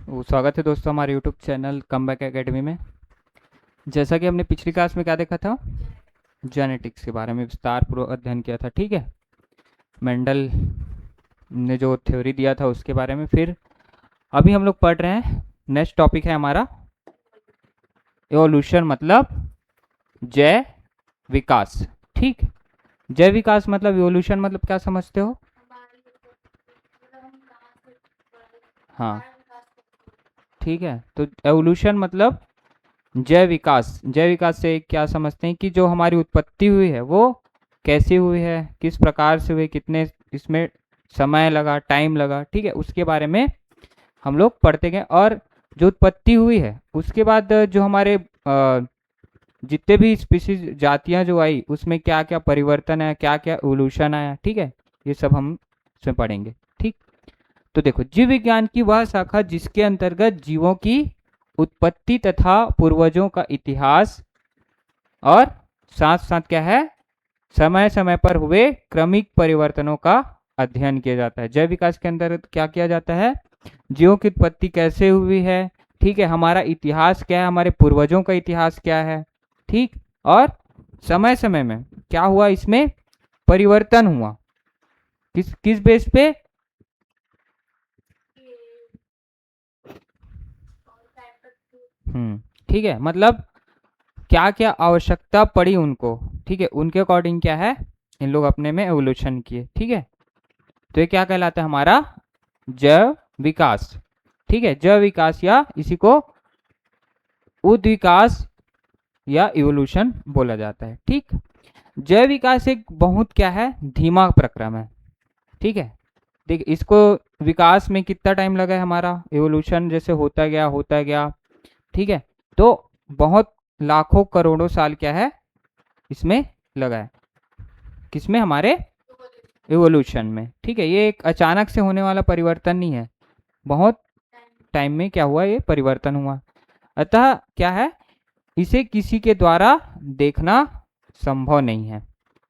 स्वागत है दोस्तों हमारे यूट्यूब चैनल कमबैक एकेडमी में। जैसा कि हमने पिछली क्लास में क्या देखा था, जेनेटिक्स के बारे में विस्तार पूर्वक अध्ययन किया था। ठीक है, मेंडल ने जो थ्योरी दिया था उसके बारे में। फिर अभी हम लोग पढ़ रहे हैं, नेक्स्ट टॉपिक है हमारा एवोल्यूशन, मतलब जय विकास। ठीक, जय विकास मतलब एवोल्यूशन मतलब क्या समझते हो? हाँ, ठीक है। तो एवोल्यूशन मतलब जय विकास। जय विकास से क्या समझते हैं कि जो हमारी उत्पत्ति हुई है वो कैसे हुई है, किस प्रकार से हुई, कितने इसमें समय लगा, टाइम लगा। ठीक है, उसके बारे में हम लोग पढ़ते गए। और जो उत्पत्ति हुई है उसके बाद जो हमारे जितने भी स्पीसीज जातियां जो आई उसमें क्या क्या परिवर्तन आया, क्या क्या एवोल्यूशन आया। ठीक है, ये सब हम इसमें पढ़ेंगे। ठीक, तो देखो, जीव विज्ञान की वह शाखा जिसके अंतर्गत जीवों की उत्पत्ति तथा पूर्वजों का इतिहास और साथ साथ क्या है, समय समय पर हुए क्रमिक परिवर्तनों का अध्ययन किया जाता है। जैव विकास के अंतर्गत क्या किया जाता है, जीवों की उत्पत्ति कैसे हुई है, ठीक है, हमारा इतिहास क्या है, हमारे पूर्वजों का इतिहास क्या है, ठीक, और समय समय में क्या हुआ, इसमें परिवर्तन हुआ, किस किस बेस पे, ठीक है, मतलब क्या क्या आवश्यकता पड़ी उनको, ठीक है, उनके अकॉर्डिंग क्या है इन लोग अपने में एवोल्यूशन किए। ठीक है, तो ये क्या कहलाता है, हमारा जैव विकास। ठीक है, जैव विकास या इसी को उद्विकास या इवोल्यूशन बोला जाता है। ठीक, जैव विकास एक बहुत क्या है, धीमा प्रक्रम है। ठीक है, देख इसको विकास में कितना टाइम लगा है, हमारा एवोल्यूशन जैसे होता गया। ठीक है, तो बहुत लाखों करोड़ों साल क्या है इसमें लगा है, किसमें, हमारे एवोल्यूशन में। ठीक है, ये एक अचानक से होने वाला परिवर्तन नहीं है, बहुत टाइम में क्या हुआ, ये परिवर्तन हुआ। अतः क्या है, इसे किसी के द्वारा देखना संभव नहीं है।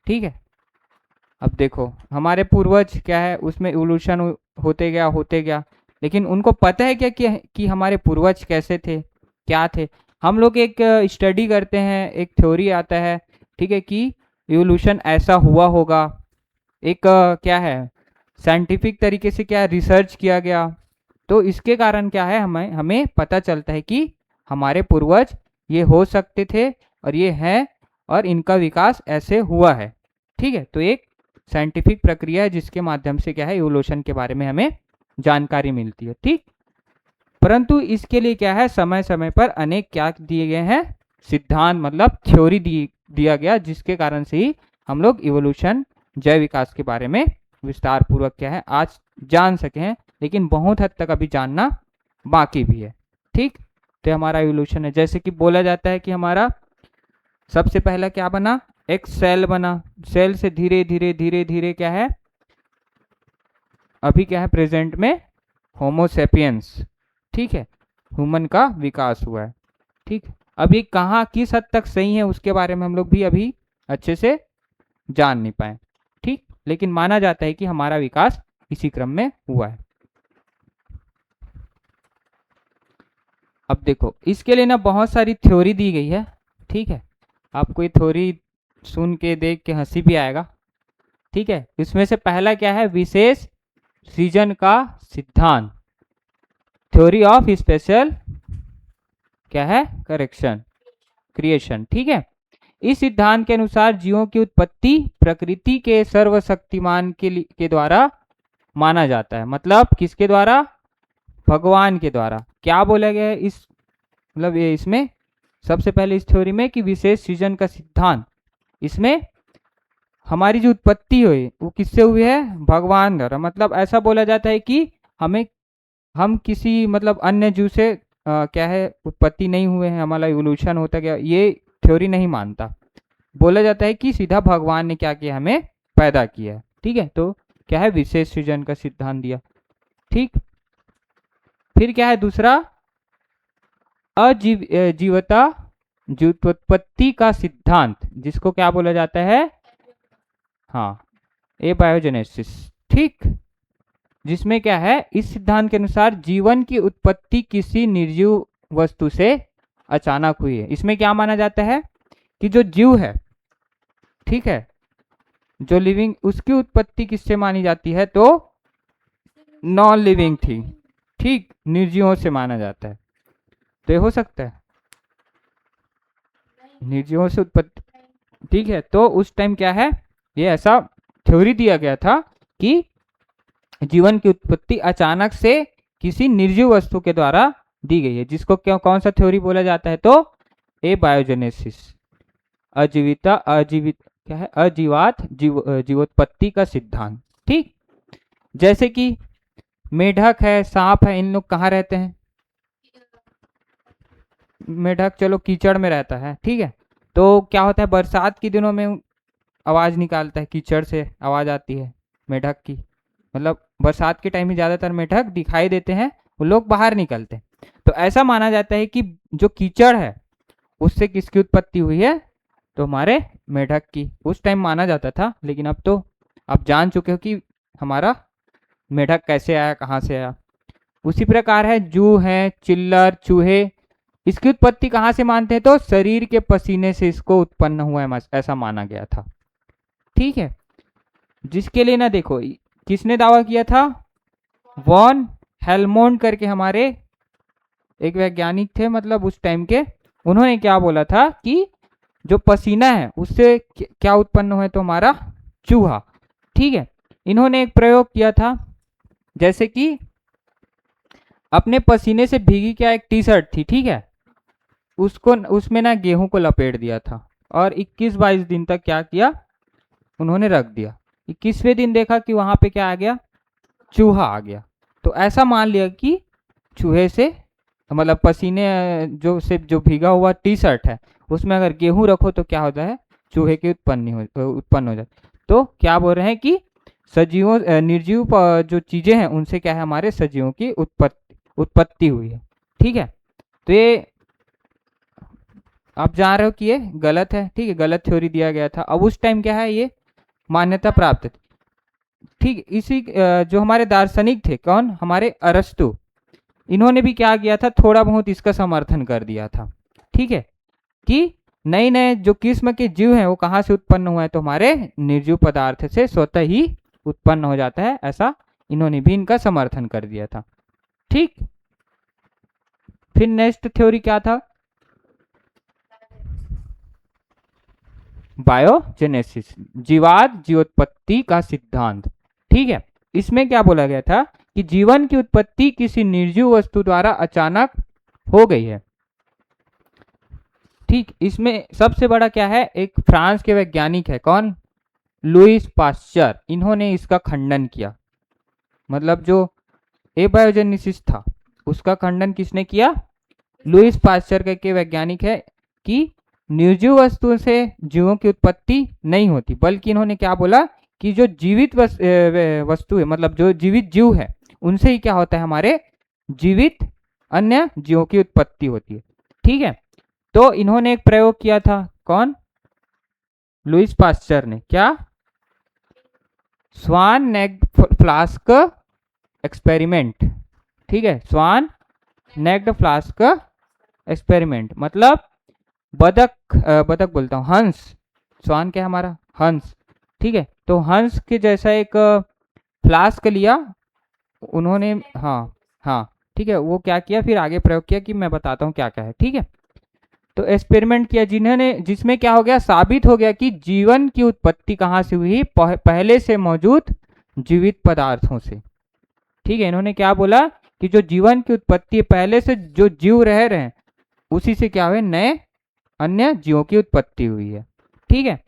ठीक है, अब देखो हमारे पूर्वज क्या है, उसमें इवोल्यूशन होते गया, लेकिन उनको पता है क्या कि हमारे पूर्वज कैसे थे, क्या थे। हम लोग एक स्टडी करते हैं, एक थ्योरी आता है, ठीक है, कि इवोल्यूशन ऐसा हुआ होगा, एक क्या है, साइंटिफिक तरीके से क्या रिसर्च किया गया, तो इसके कारण क्या है, हमें हमें पता चलता है कि हमारे पूर्वज ये हो सकते थे और ये हैं और इनका विकास ऐसे हुआ है। ठीक है, तो एक साइंटिफिक प्रक्रिया है जिसके माध्यम से क्या है, इवोल्यूशन के बारे में हमें जानकारी मिलती है। ठीक, परंतु इसके लिए क्या है, समय समय पर अनेक क्या दिए गए हैं, सिद्धांत मतलब थ्योरी दिया गया, जिसके कारण से ही हम लोग इवोल्यूशन, जैव विकास के बारे में विस्तार पूर्वक क्या है आज जान सके हैं, लेकिन बहुत हद तक अभी जानना बाकी भी है। ठीक, तो हमारा इवोल्यूशन है, जैसे कि बोला जाता है कि हमारा सबसे पहला क्या बना, एक सेल बना, सेल से धीरे धीरे धीरे धीरे क्या है, अभी क्या है प्रेजेंट में होमोसेपियंस, ठीक है, ह्यूमन का विकास हुआ है। ठीक, अभी कहाँ किस हद तक सही है उसके बारे में हम लोग भी अभी अच्छे से जान नहीं पाए। ठीक, लेकिन माना जाता है कि हमारा विकास इसी क्रम में हुआ है। अब देखो इसके लिए ना बहुत सारी थ्योरी दी गई है। ठीक है, आपको ये थ्योरी सुन के देख के हंसी भी आएगा। ठीक है, इसमें से पहला क्या है, विशेष सृजन का सिद्धांत, थ्योरी ऑफ स्पेशल क्या है, करेक्शन क्रिएशन। ठीक है, इस सिद्धांत के अनुसार जीवों की उत्पत्ति प्रकृति के सर्वशक्तिमान के द्वारा माना जाता है। मतलब किसके द्वारा, भगवान के द्वारा। क्या बोला गया है इस, मतलब ये इसमें सबसे पहले इस थ्योरी में कि विशेष सृजन का सिद्धांत, इसमें हमारी जो उत्पत्ति हुई वो किससे हुई है, भगवान द्वारा। मतलब ऐसा बोला जाता है कि हमें, हम किसी मतलब अन्य जीव से क्या है उत्पत्ति नहीं हुए हैं, हमारा इवोल्यूशन होता गया, ये थ्योरी नहीं मानता। बोला जाता है कि सीधा भगवान ने क्या किया, हमें पैदा किया है। ठीक है, तो क्या है, विशेष सृजन का सिद्धांत दिया। ठीक, फिर क्या है दूसरा, जीवता व्युत्पत्ति का सिद्धांत, जिसको क्या बोला जाता है, हाँ, ए बायोजेनेसिस। ठीक, जिसमें क्या है, इस सिद्धांत के अनुसार जीवन की उत्पत्ति किसी निर्जीव वस्तु से अचानक हुई है। इसमें क्या माना जाता है कि जो जीव है, ठीक है, जो लिविंग, उसकी उत्पत्ति किससे मानी जाती है, तो नॉन लिविंग थिंग, ठीक, निर्जीवों से माना जाता है। तो ये हो सकता है निर्जीवों से उत्पत्ति, ठीक है। तो उस टाइम क्या है, ये ऐसा थ्योरी दिया गया था कि जीवन की उत्पत्ति अचानक से किसी निर्जीव वस्तु के द्वारा दी गई है, जिसको क्यों, कौन सा थ्योरी बोला जाता है, तो एबायोजेनेसिस, अजीविता, अजीवित क्या है, अजीवात जीवोत्पत्ति का सिद्धांत, ठीक। जैसे कि मेढक है, सांप है, इन लोग कहाँ रहते हैं, मेढक चलो कीचड़ में रहता है, ठीक है। तो क्या होता है, बरसात के दिनों में आवाज निकालता है, कीचड़ से आवाज आती है मेढक की, मतलब बरसात के टाइम में ज्यादातर मेढक दिखाई देते हैं, वो लोग बाहर निकलते हैं। तो ऐसा माना जाता है कि जो कीचड़ है उससे किसकी उत्पत्ति हुई है, तो हमारे मेढक की। उस टाइम माना जाता था, लेकिन अब तो आप जान चुके हो कि हमारा मेढक कैसे आया, कहाँ से आया। उसी प्रकार है जू है, चिल्लर, चूहे, इसकी उत्पत्ति कहाँ से मानते हैं, तो शरीर के पसीने से इसको उत्पन्न हुआ है, ऐसा माना गया था, ठीक है। जिसके लिए ना देखो, किसने दावा किया था, वॉन हेल्मोंड करके हमारे एक वैज्ञानिक थे, मतलब उस टाइम के। उन्होंने क्या बोला था कि जो पसीना है उससे क्या उत्पन्न हुआ है, तो हमारा चूहा, ठीक है। इन्होंने एक प्रयोग किया था, जैसे कि अपने पसीने से भीगी क्या एक टी शर्ट थी, ठीक है, उसको, उसमें ना गेहूं को लपेट दिया था और 21-22 दिन तक क्या किया, उन्होंने रख दिया। 21वें दिन देखा कि वहां पे क्या आ गया, चूहा आ गया। तो ऐसा मान लिया कि चूहे से, मतलब पसीने जो भीगा हुआ टी शर्ट है उसमें अगर गेहूं रखो तो क्या होता है, चूहे की उत्पन्न हो जाती। तो क्या बोल रहे हैं कि सजीवों, निर्जीव जो चीजें हैं उनसे क्या है, हमारे सजीवों की उत्पत्ति हुई है, ठीक है। तो ये आप जान रहे हो कि ये गलत है, ठीक है, गलत थ्योरी दिया गया था। अब उस टाइम क्या है, ये मान्यता प्राप्त थी, ठीक। इसी जो हमारे दार्शनिक थे, कौन, हमारे अरस्तु, इन्होंने भी क्या किया था, थोड़ा बहुत इसका समर्थन कर दिया था, ठीक है, कि नए नए जो किस्म के जीव हैं वो कहाँ से उत्पन्न हुआ है, तो हमारे निर्जीव पदार्थ से स्वतः ही उत्पन्न हो जाता है, ऐसा इन्होंने भी इनका समर्थन कर दिया था, ठीक। फिर नेक्स्ट थ्योरी क्या था, बायोजेनेसिस, जीवात जीवोत्पत्ति का सिद्धांत, ठीक है। इसमें क्या बोला गया था कि जीवन की उत्पत्ति किसी निर्जीव वस्तु द्वारा अचानक हो गई है, ठीक। इसमें सबसे बड़ा क्या है, एक फ्रांस के वैज्ञानिक है, कौन, लुईस पास्चर, इन्होंने इसका खंडन किया। मतलब जो एबायोजेनेसिस था उसका खंडन किसने किया, लुईस पास्चर के वैज्ञानिक है, कि निर्जीव वस्तुओं से जीवों की उत्पत्ति नहीं होती, बल्कि इन्होंने क्या बोला कि जो जीवित वस्तु है, मतलब जो जीवित जीव है उनसे ही क्या होता है, हमारे जीवित अन्य जीवों की उत्पत्ति होती है, ठीक है। तो इन्होंने एक प्रयोग किया था, कौन, लुईस पास्चर ने, क्या, स्वान नेक्ड फ्लास्क एक्सपेरिमेंट, ठीक है, स्वान नेक्ड फ्लास्क एक्सपेरिमेंट, मतलब बतख बोलता हूँ, हंस, स्वान क्या है हमारा, हंस, ठीक है। तो हंस के जैसा एक फ्लास्क लिया उन्होंने, हाँ हाँ, ठीक है, वो क्या किया, फिर आगे प्रयोग किया कि मैं बताता हूँ क्या क्या है, ठीक है। तो एक्सपेरिमेंट किया जिसमें क्या हो गया, साबित हो गया कि जीवन की उत्पत्ति कहाँ से हुई, पहले से मौजूद जीवित पदार्थों से, ठीक है। इन्होंने क्या बोला कि जो जीवन की उत्पत्ति पहले से जो जीव रह रहे हैं उसी से क्या हुए, नए अन्य जीवों की उत्पत्ति हुई है, ठीक है।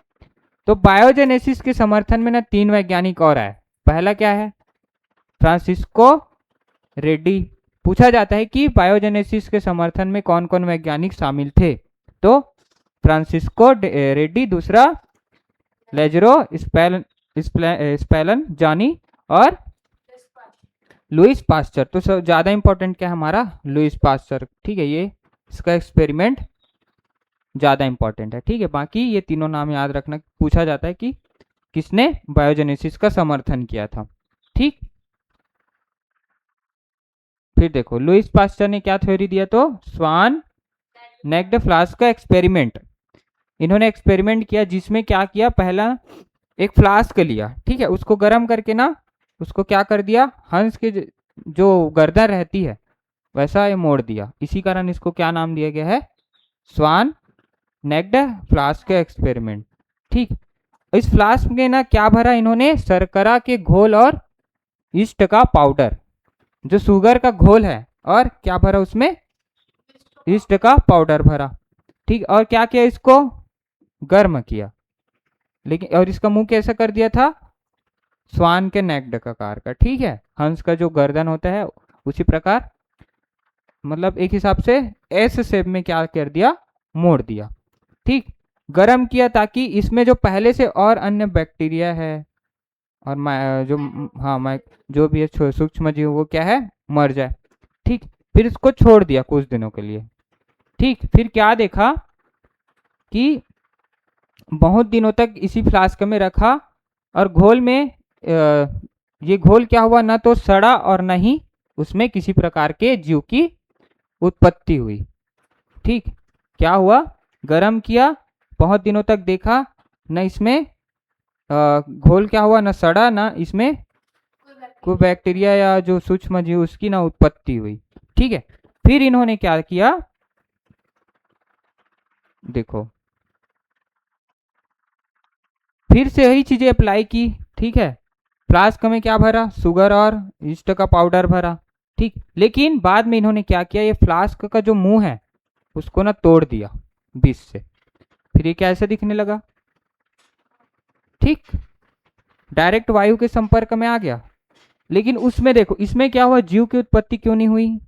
तो बायोजेनेसिस के समर्थन में ना 3 वैज्ञानिक और आए। पहला क्या है, फ्रांसिस्को रेड्डी। पूछा जाता है कि बायोजेनेसिस के समर्थन में कौन कौन वैज्ञानिक शामिल थे, तो फ्रांसिस्को रेड्डी, दूसरा लेजरो स्पेलन जानी, और लुईस पास्चर। तो ज्यादा इंपॉर्टेंट क्या है हमारा, लुईस पास्चर, ठीक है, ये इसका एक्सपेरिमेंट ज्यादा इंपॉर्टेंट है, ठीक है। बाकी ये तीनों नाम याद रखना, पूछा जाता है कि किसने बायोजेनेसिस का समर्थन किया था, ठीक। फिर देखो लुईस पास्चर ने क्या थ्योरी दिया, तो स्वान नेक्ड फ्लास्क का एक्सपेरिमेंट। इन्होंने एक्सपेरिमेंट किया जिसमें क्या किया, पहला एक फ्लास्क लिया, ठीक है, उसको गर्म करके ना उसको क्या कर दिया, हंस के जो गर्दन रहती है वैसा ये मोड़ दिया। इसी कारण इसको क्या नाम दिया गया है, स्वान नेक्ड फ्लास्क का एक्सपेरिमेंट। ठीक, इस फ्लास्क में ना क्या भरा इन्होंने, शर्करा के घोल और ईस्ट का पाउडर, जो शुगर का घोल है, और क्या भरा उसमें, ईस्ट का पाउडर भरा। ठीक, और क्या किया, इसको गर्म किया, लेकिन और इसका मुंह कैसा कर दिया था, स्वान के नेक्ड का आकार का। ठीक है, हंस का जो गर्दन होता है उसी प्रकार, मतलब एक हिसाब से एस शेप में क्या कर दिया, मोड़ दिया। ठीक, गर्म किया ताकि इसमें जो पहले से और अन्य बैक्टीरिया है और जो हाँ जो भी है सूक्ष्म जीव वो क्या है, मर जाए। ठीक, फिर इसको छोड़ दिया कुछ दिनों के लिए। ठीक, फिर क्या देखा कि बहुत दिनों तक इसी फ्लास्क में रखा और घोल में ये घोल क्या हुआ, ना तो सड़ा और न ही उसमें किसी प्रकार के जीव की उत्पत्ति हुई। ठीक, क्या हुआ, गरम किया, बहुत दिनों तक देखा, न इसमें घोल क्या हुआ, न सड़ा, न इसमें कोई बैक्टीरिया या जो सूक्ष्म जीव उसकी ना उत्पत्ति हुई। ठीक है, फिर इन्होंने क्या किया, देखो फिर से वही चीजें अप्लाई की। ठीक है, फ्लास्क में क्या भरा, शुगर और ईस्ट का पाउडर भरा। ठीक, लेकिन बाद में इन्होंने क्या किया, ये फ्लास्क का जो मुंह है उसको ना तोड़ दिया बीच से। फिर ये कैसे दिखने लगा, ठीक, डायरेक्ट वायु के संपर्क में आ गया। लेकिन उसमें देखो इसमें क्या हुआ, जीव की उत्पत्ति क्यों नहीं हुई,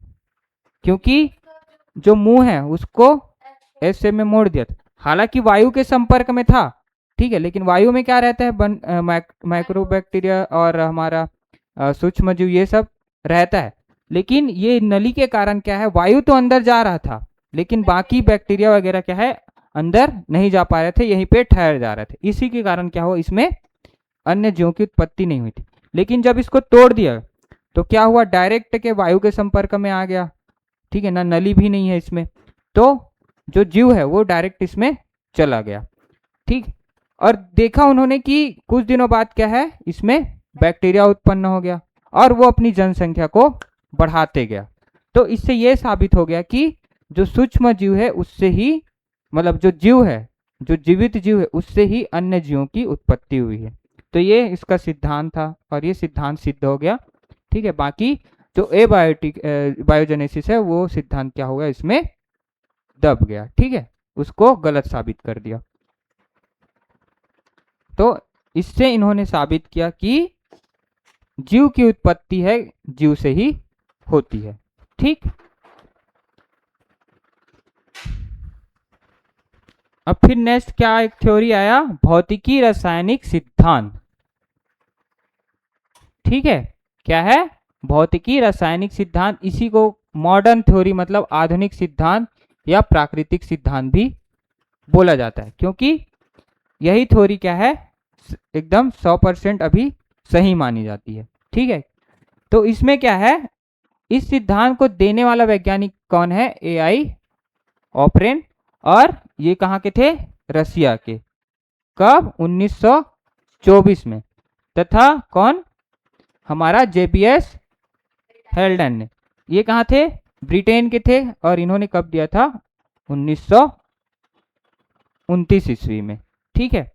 क्योंकि जो मुंह है उसको ऐसे में मोड़ दिया था। हालांकि वायु के संपर्क में था, ठीक है, लेकिन वायु में क्या रहता है, माइक्रोबैक्टीरिया और हमारा सूक्ष्म जीव ये सब रहता है। लेकिन ये नली के कारण क्या है, वायु तो अंदर जा रहा था लेकिन बाकी बैक्टीरिया वगैरह क्या है अंदर नहीं जा पा रहे थे, यहीं पे ठहर जा रहे थे। इसी के कारण क्या हुआ, इसमें अन्य जीवों की उत्पत्ति नहीं हुई थी। लेकिन जब इसको तोड़ दिया तो क्या हुआ, डायरेक्ट के वायु के संपर्क में आ गया। ठीक है ना, नली भी नहीं है इसमें, तो जो जीव है वो डायरेक्ट इसमें चला गया। ठीक, और देखा उन्होंने कि कुछ दिनों बाद क्या है, इसमें बैक्टीरिया उत्पन्न हो गया और वो अपनी जनसंख्या को बढ़ाते गया। तो इससे ये साबित हो गया कि जो सूक्ष्म जीव है उससे ही, मतलब जो जीव है, जो जीवित जीव है उससे ही अन्य जीवों की उत्पत्ति हुई है। तो ये इसका सिद्धांत था और ये सिद्धांत सिद्ध हो गया। ठीक है, बाकी जो एबायोटिक बायोजेनेसिस है वो सिद्धांत क्या हो गया, इसमें दब गया। ठीक है, उसको गलत साबित कर दिया। तो इससे इन्होंने साबित किया कि जीव की उत्पत्ति है जीव से ही होती है। ठीक, अब फिर नेक्स्ट क्या एक थ्योरी आया, भौतिकी रासायनिक सिद्धांत। ठीक है, क्या है, भौतिकी रासायनिक सिद्धांत। इसी को मॉडर्न थ्योरी मतलब आधुनिक सिद्धांत या प्राकृतिक सिद्धांत भी बोला जाता है, क्योंकि यही थ्योरी क्या है, एकदम 100% अभी सही मानी जाती है। ठीक है, तो इसमें क्या है, इस सिद्धांत को देने वाला वैज्ञानिक कौन है, AI ऑपरेन, और ये कहाँ के थे, रसिया के। कब, 1924 में। तथा कौन, हमारा JBS हेल्डन ने। ये कहाँ थे, ब्रिटेन के थे, और इन्होंने कब दिया था, 1929 ईस्वी में। ठीक है,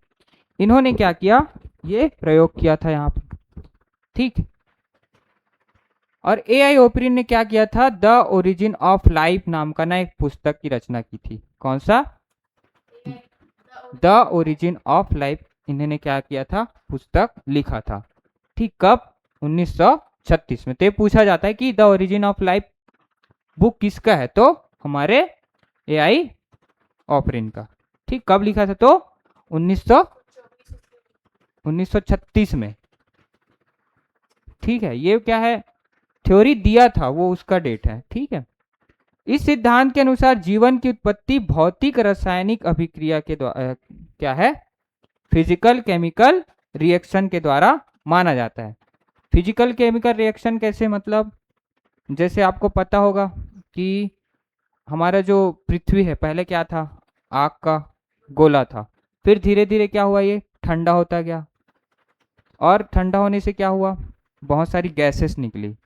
इन्होंने क्या किया, ये प्रयोग किया था यहाँ पर। ठीक, और AI ओपरिन ने क्या किया था, द ओरिजिन ऑफ लाइफ नाम का ना एक पुस्तक की रचना की थी। कौन सा, द ओरिजिन ऑफ लाइफ, इन्होंने क्या किया था, पुस्तक लिखा था। ठीक, कब, 1936 में। तो पूछा जाता है कि the origin of life book किसका है, तो हमारे AI ऑपरिन का। ठीक, कब लिखा था, तो 1936 में। ठीक है, ये क्या है, थ्योरी दिया था वो उसका डेट है। ठीक है, इस सिद्धांत के अनुसार जीवन की उत्पत्ति भौतिक रासायनिक अभिक्रिया के द्वारा क्या है, फिजिकल केमिकल रिएक्शन के द्वारा माना जाता है। फिजिकल केमिकल रिएक्शन कैसे, मतलब जैसे आपको पता होगा कि हमारा जो पृथ्वी है पहले क्या था, आग का गोला था। फिर धीरे धीरे क्या हुआ, ये ठंडा होता गया, और ठंडा होने से क्या हुआ, बहुत सारी गैसेस निकली।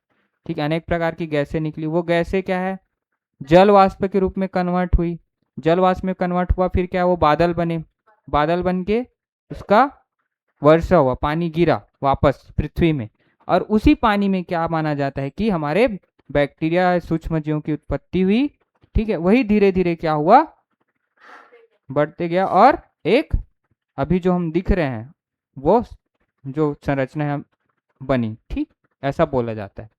ठीक है, अनेक प्रकार की गैसें निकली। वो गैसें क्या है, जल वाष्प के रूप में कन्वर्ट हुई। जल वाष्प में कन्वर्ट हुआ, फिर क्या, वो बादल बने। बादल बन के उसका वर्षा हुआ, पानी गिरा वापस पृथ्वी में। और उसी पानी में क्या माना जाता है कि हमारे बैक्टीरिया, सूक्ष्म जीवों की उत्पत्ति हुई। ठीक है, वही धीरे धीरे क्या हुआ, बढ़ते गया, और एक अभी जो हम दिख रहे हैं वो जो संरचना है बनी। ठीक, ऐसा बोला जाता है।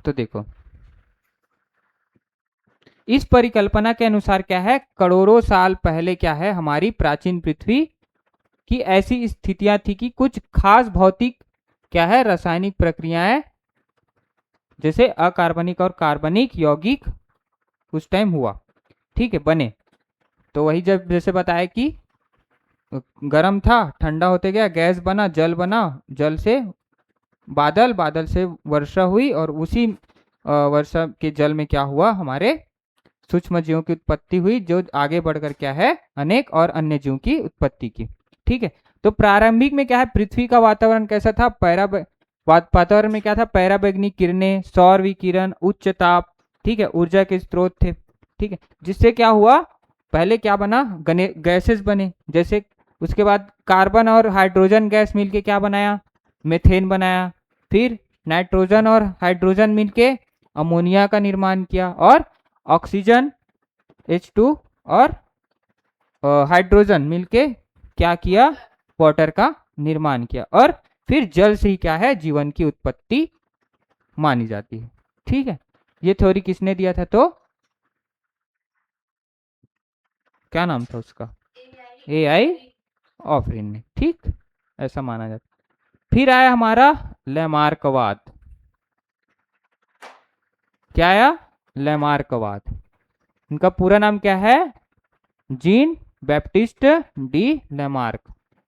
तो देखो, इस परिकल्पना के अनुसार क्या है, करोड़ों साल पहले क्या है, हमारी प्राचीन पृथ्वी की ऐसी स्थितियां थी कि कुछ खास भौतिक क्या है, रासायनिक प्रक्रियाएं, जैसे अकार्बनिक और कार्बनिक यौगिक उस टाइम हुआ। ठीक है, बने। तो वही जब जैसे बताया कि गर्म था, ठंडा होते गया, गैस बना, जल बना, जल से बादल, बादल से वर्षा हुई, और उसी वर्षा के जल में क्या हुआ, हमारे सूक्ष्म जीवों की उत्पत्ति हुई, जो आगे बढ़कर क्या है, अनेक और अन्य जीवों की उत्पत्ति की। ठीक है, तो प्रारंभिक में क्या है, पृथ्वी का वातावरण कैसा था, वातावरण में क्या था, पैराबैंगनी किरणें, सौर विकिरण, उच्च ताप, ठीक है, ऊर्जा के स्रोत थे। ठीक है, जिससे क्या हुआ, पहले क्या बना, गैसेस बने। जैसे उसके बाद कार्बन और हाइड्रोजन गैस मिलके क्या बनाया, मेथेन बनाया। फिर नाइट्रोजन और हाइड्रोजन मिलके अमोनिया का निर्माण किया, और ऑक्सीजन H2 और हाइड्रोजन मिलके क्या किया, वाटर का निर्माण किया। और फिर जल से ही क्या है, जीवन की उत्पत्ति मानी जाती है। ठीक है, ये थ्योरी किसने दिया था, तो क्या नाम था उसका, AI ऑफ्रिन ने। ठीक, ऐसा माना जाता। फिर आया हमारा लैमार्कवाद। क्या आया, लैमार्कवाद। इनका पूरा नाम क्या है, जीन बैप्टिस्ट डी लैमार्क।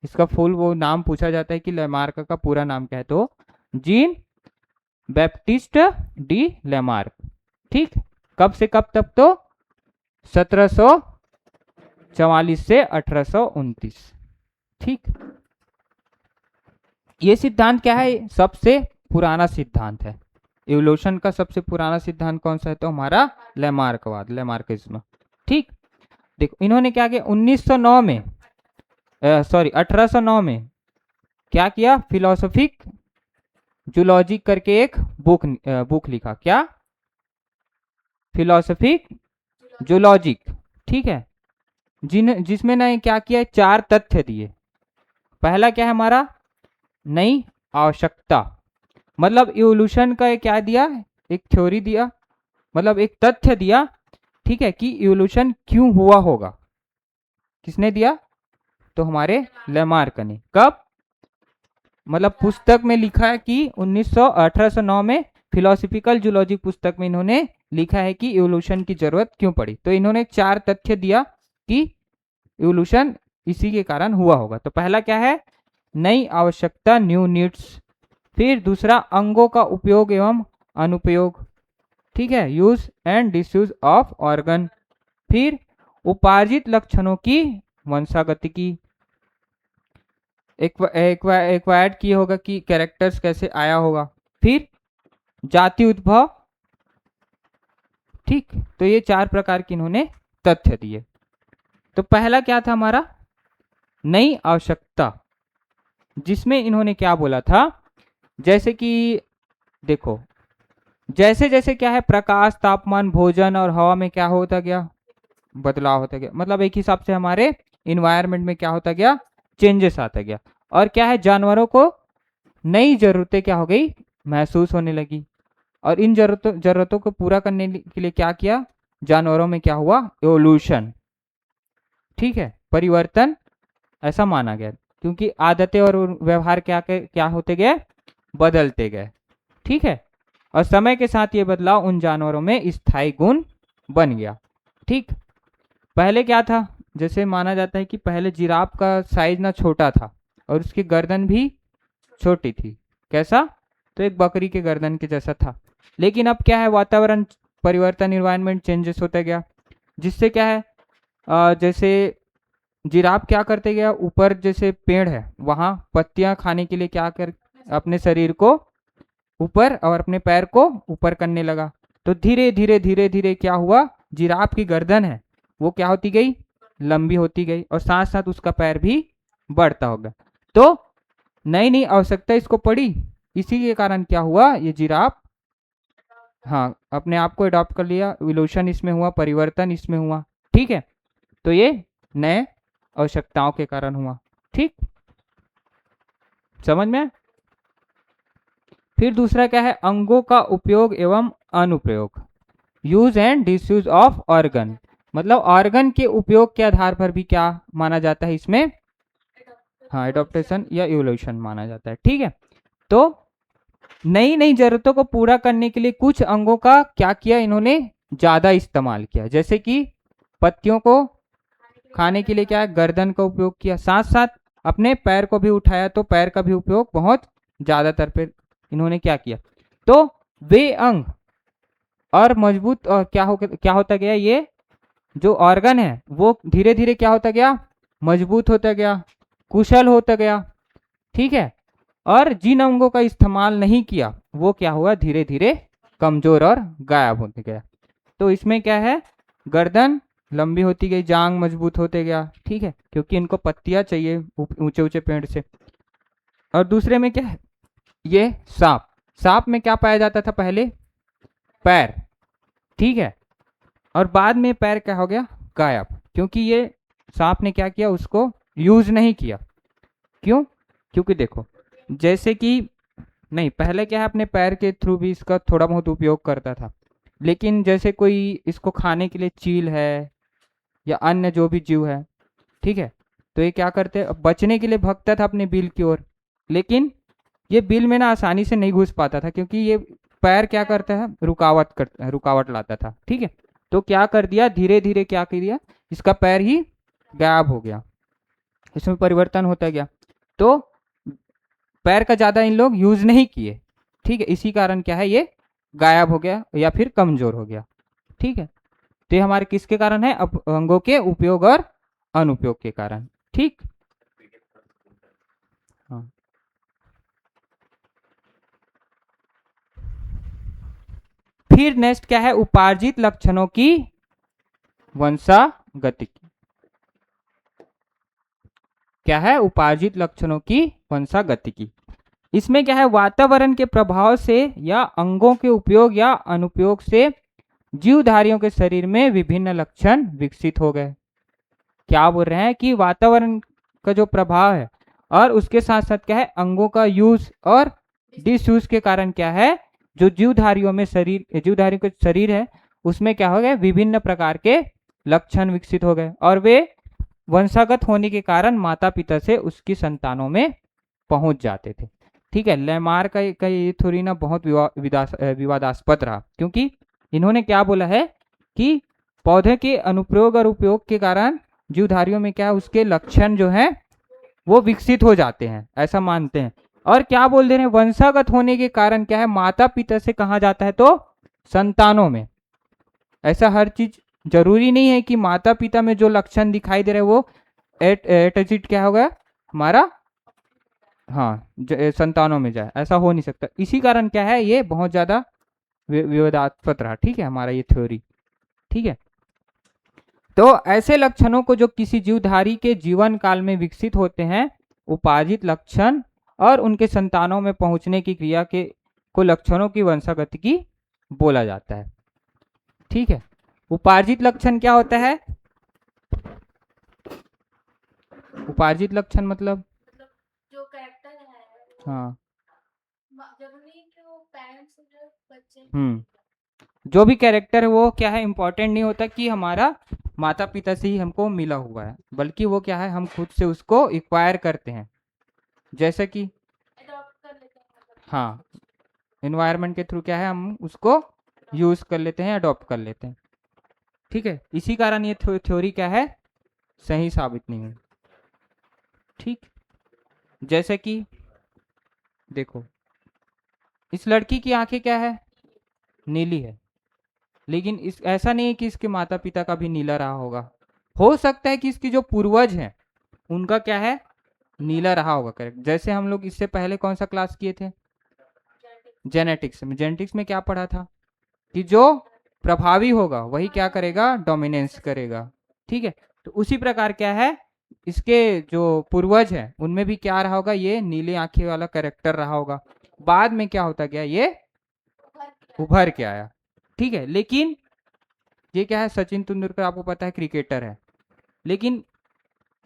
इसका फुल वो नाम पूछा जाता है कि लैमार्क का पूरा नाम क्या है, तो जीन बैप्टिस्ट डी लैमार्क। ठीक, कब से कब तक, तो 1744 से 1829। ठीक, ये सिद्धांत क्या है, सबसे पुराना सिद्धांत है। इवोल्यूशन का सबसे पुराना सिद्धांत कौन सा है, तो हमारा लैमार्कवाद, लैमार्किज्म। ठीक, देखो इन्होंने क्या किया, 1909 में, सॉरी 1809 में क्या किया, फिलोसोफिक जूलॉजी करके एक बुक लिखा। क्या, फिलोसोफिक जूलॉजिक। ठीक है, जिसमें ना क्या किया, 4 तथ्य दिए। पहला क्या है हमारा, नई आवश्यकता, मतलब इवोल्यूशन का क्या दिया, एक थ्योरी दिया, मतलब एक तथ्य दिया। ठीक है, कि इवोल्यूशन क्यों हुआ होगा। किसने दिया, तो हमारे लैमार्क ने। कब, मतलब पुस्तक में लिखा है कि 1809 में फिलोसफिकल जूलॉजी पुस्तक में इन्होंने लिखा है कि इवोल्यूशन की जरूरत क्यों पड़ी। तो इन्होंने 4 तथ्य दिया कि इवोल्यूशन इसी के कारण हुआ होगा। तो पहला क्या है, नई आवश्यकता, न्यू नीड्स। फिर दूसरा, अंगों का उपयोग एवं अनुपयोग। ठीक है, use and disuse of organ. फिर उपार्जित लक्षणों की वंशागतिकी, एक्वायर्ड किए होगा कि कैरेक्टर्स कैसे आया होगा। फिर जाति उद्भव। ठीक, तो ये 4 प्रकार के इन्होंने तथ्य दिए। तो पहला क्या था हमारा, नई आवश्यकता, जिसमें इन्होंने क्या बोला था, जैसे कि देखो, जैसे जैसे क्या है, प्रकाश, तापमान, भोजन और हवा में क्या होता गया, बदलाव होता गया। मतलब एक हिसाब से हमारे इन्वायरमेंट में क्या होता गया, चेंजेस आता गया। और क्या है, जानवरों को नई जरूरतें क्या हो गई, महसूस होने लगी। और इन जरूरतों को पूरा करने के लिए क्या किया, जानवरों में क्या हुआ, एवोल्यूशन। ठीक है, परिवर्तन ऐसा माना गया, क्योंकि आदतें और व्यवहार क्या होते गए, बदलते गए। ठीक है, और समय के साथ ये बदलाव उन जानवरों में स्थायी गुण बन गया। ठीक, पहले क्या था, जैसे माना जाता है कि पहले जिराफ का साइज ना छोटा था, और उसकी गर्दन भी छोटी थी। कैसा, तो एक बकरी के गर्दन के जैसा था। लेकिन अब क्या है, वातावरण परिवर्तन, इन्वायरमेंट चेंजेस होता गया, जिससे क्या है जैसे जिराफ क्या करते गया, ऊपर जैसे पेड़ है वहां पत्तियां खाने के लिए क्या कर अपने शरीर को ऊपर और अपने पैर को ऊपर करने लगा। तो धीरे धीरे धीरे धीरे क्या हुआ, जिराफ की गर्दन है वो क्या होती गई, लंबी होती गई, और साथ साथ उसका पैर भी बढ़ता होगा। तो नई नई आवश्यकता इसको पड़ी, इसी के कारण क्या हुआ, ये जिराफ हाँ अपने आप को अडॉप्ट कर लिया, इवोल्यूशन इसमें हुआ, परिवर्तन इसमें हुआ। ठीक है, तो ये नए आवश्यकताओं के कारण हुआ। ठीक, समझ में। फिर दूसरा क्या है, अंगों का उपयोग एवं अनुप्रयोग, use and disuse of organ, मतलब ऑर्गन के उपयोग के आधार पर भी क्या माना जाता है इसमें, हाँ एडॉप्टेशन या इवोल्यूशन माना जाता है। ठीक है, तो नई नई जरूरतों को पूरा करने के लिए कुछ अंगों का क्या किया इन्होंने, ज्यादा इस्तेमाल किया, जैसे कि पत्तियों को खाने के लिए क्या है, गर्दन का उपयोग किया, साथ साथ अपने पैर को भी उठाया, तो पैर का भी उपयोग बहुत ज्यादातर पे इन्होंने क्या किया। तो वे अंग और मजबूत और क्या होता गया, ये जो ऑर्गन है वो धीरे धीरे क्या होता गया, मजबूत होता गया, कुशल होता गया। ठीक है, और जिन अंगों का इस्तेमाल नहीं किया वो क्या हुआ, धीरे धीरे कमजोर और गायब होते गया। तो इसमें क्या है, गर्दन लंबी होती गई, जांग मजबूत होते गया। ठीक है, क्योंकि इनको पत्तियां चाहिए ऊंचे ऊंचे पेड़ से। और दूसरे में क्या है, ये सांप, सांप में क्या पाया जाता था पहले, पैर। ठीक है, और बाद में पैर क्या हो गया, गायब, क्योंकि ये सांप ने क्या किया, उसको यूज नहीं किया। क्यों, क्योंकि देखो जैसे कि नहीं, पहले क्या है, अपने पैर के थ्रू भी इसका थोड़ा बहुत उपयोग करता था, लेकिन जैसे कोई इसको खाने के लिए चील है या अन्य जो भी जीव है, ठीक है, तो ये क्या करते हैं, बचने के लिए भागता था अपने बिल की ओर, लेकिन ये बिल में ना आसानी से नहीं घुस पाता था, क्योंकि ये पैर क्या करता है, रुकावट लाता था। ठीक है, तो क्या कर दिया, धीरे धीरे क्या कर दिया, इसका पैर ही गायब हो गया, इसमें परिवर्तन होता गया। तो पैर का ज्यादा इन लोग यूज नहीं किए। ठीक है, इसी कारण क्या है, ये गायब हो गया या फिर कमजोर हो गया। ठीक है, तो ये हमारे किसके कारण है, अंगों के उपयोग और अनुपयोग के कारण। ठीक, हाँ फिर नेक्स्ट क्या है, उपार्जित लक्षणों की वंशागतिकी। क्या है, उपार्जित लक्षणों की वंशागतिकी। इसमें क्या है, वातावरण के प्रभाव से या अंगों के उपयोग या अनुपयोग से जीवधारियों के शरीर में विभिन्न लक्षण विकसित हो गए। क्या बोल रहे हैं कि वातावरण का जो प्रभाव है और उसके साथ साथ क्या है, अंगों का यूज और डिसयूज के कारण क्या है, जो जीवधारियों में जीवधारियों का शरीर है उसमें क्या हो गया, विभिन्न प्रकार के लक्षण विकसित हो गए, और वे वंशागत होने के कारण माता पिता से उसकी संतानों में पहुंच जाते थे। ठीक है, लेमार का ये थ्योरी ना बहुत विवादास्पद रहा, क्योंकि इन्होंने क्या बोला है कि पौधे के अनुप्रयोग और उपयोग के कारण जीवधारियों में क्या, उसके लक्षण जो है वो विकसित हो जाते हैं, ऐसा मानते हैं। और क्या बोल दे रहे हैं, वंशागत होने के कारण क्या है, माता पिता से कहा जाता है तो संतानों में। ऐसा हर चीज जरूरी नहीं है कि माता पिता में जो लक्षण दिखाई दे रहे हैं वो एटजिट क्या होगा हमारा, हाँ संतानों में जाए, ऐसा हो नहीं सकता। इसी कारण क्या है, ये बहुत ज्यादा विवादास्पद रहा। ठीक है, हमारा ये थ्योरी। ठीक है, तो ऐसे लक्षणों को जो किसी जीवधारी के जीवन काल में विकसित होते हैं, उपार्जित लक्षण, और उनके संतानों में पहुंचने की क्रिया के को लक्षणों की वंशागतिकी बोला जाता है। ठीक है, उपार्जित लक्षण क्या होता है, उपार्जित लक्षण मतलब जो कैरेक्टर है, हाँ जरूरी कि वो पेरेंट्स से जो बच्चे जो भी कैरेक्टर है वो क्या है, इंपॉर्टेंट नहीं होता कि हमारा माता पिता से ही हमको मिला हुआ है, बल्कि वो क्या है, हम खुद से उसको एक्वायर करते हैं, जैसे कि अडॉप्ट कर लेते हैं। हाँ एनवायरनमेंट के थ्रू क्या है, हम उसको यूज कर लेते हैं, अडॉप्ट कर लेते हैं। ठीक है, इसी कारण ये थ्योरी क्या है, सही साबित नहीं हुई। ठीक, जैसे कि देखो इस लड़की की आंखें क्या है, नीली है, लेकिन इस ऐसा नहीं है कि इसके माता पिता का भी नीला रहा होगा। हो सकता है कि इसकी जो पूर्वज हैं उनका क्या है, नीला रहा होगा। करेक्ट। जैसे हम लोग इससे पहले कौन सा क्लास किए थे, जेनेटिक्स में क्या पढ़ा था कि जो प्रभावी होगा वही क्या करेगा, डोमिनेंस करेगा। ठीक है, तो उसी प्रकार क्या है, इसके जो पूर्वज है उनमें भी क्या रहा होगा, ये नीली आंखें वाला कैरेक्टर रहा होगा। बाद में क्या होता गया, ये उभर के आया। ठीक है, लेकिन ये क्या है, सचिन तेंदुलकर आपको पता है क्रिकेटर है, लेकिन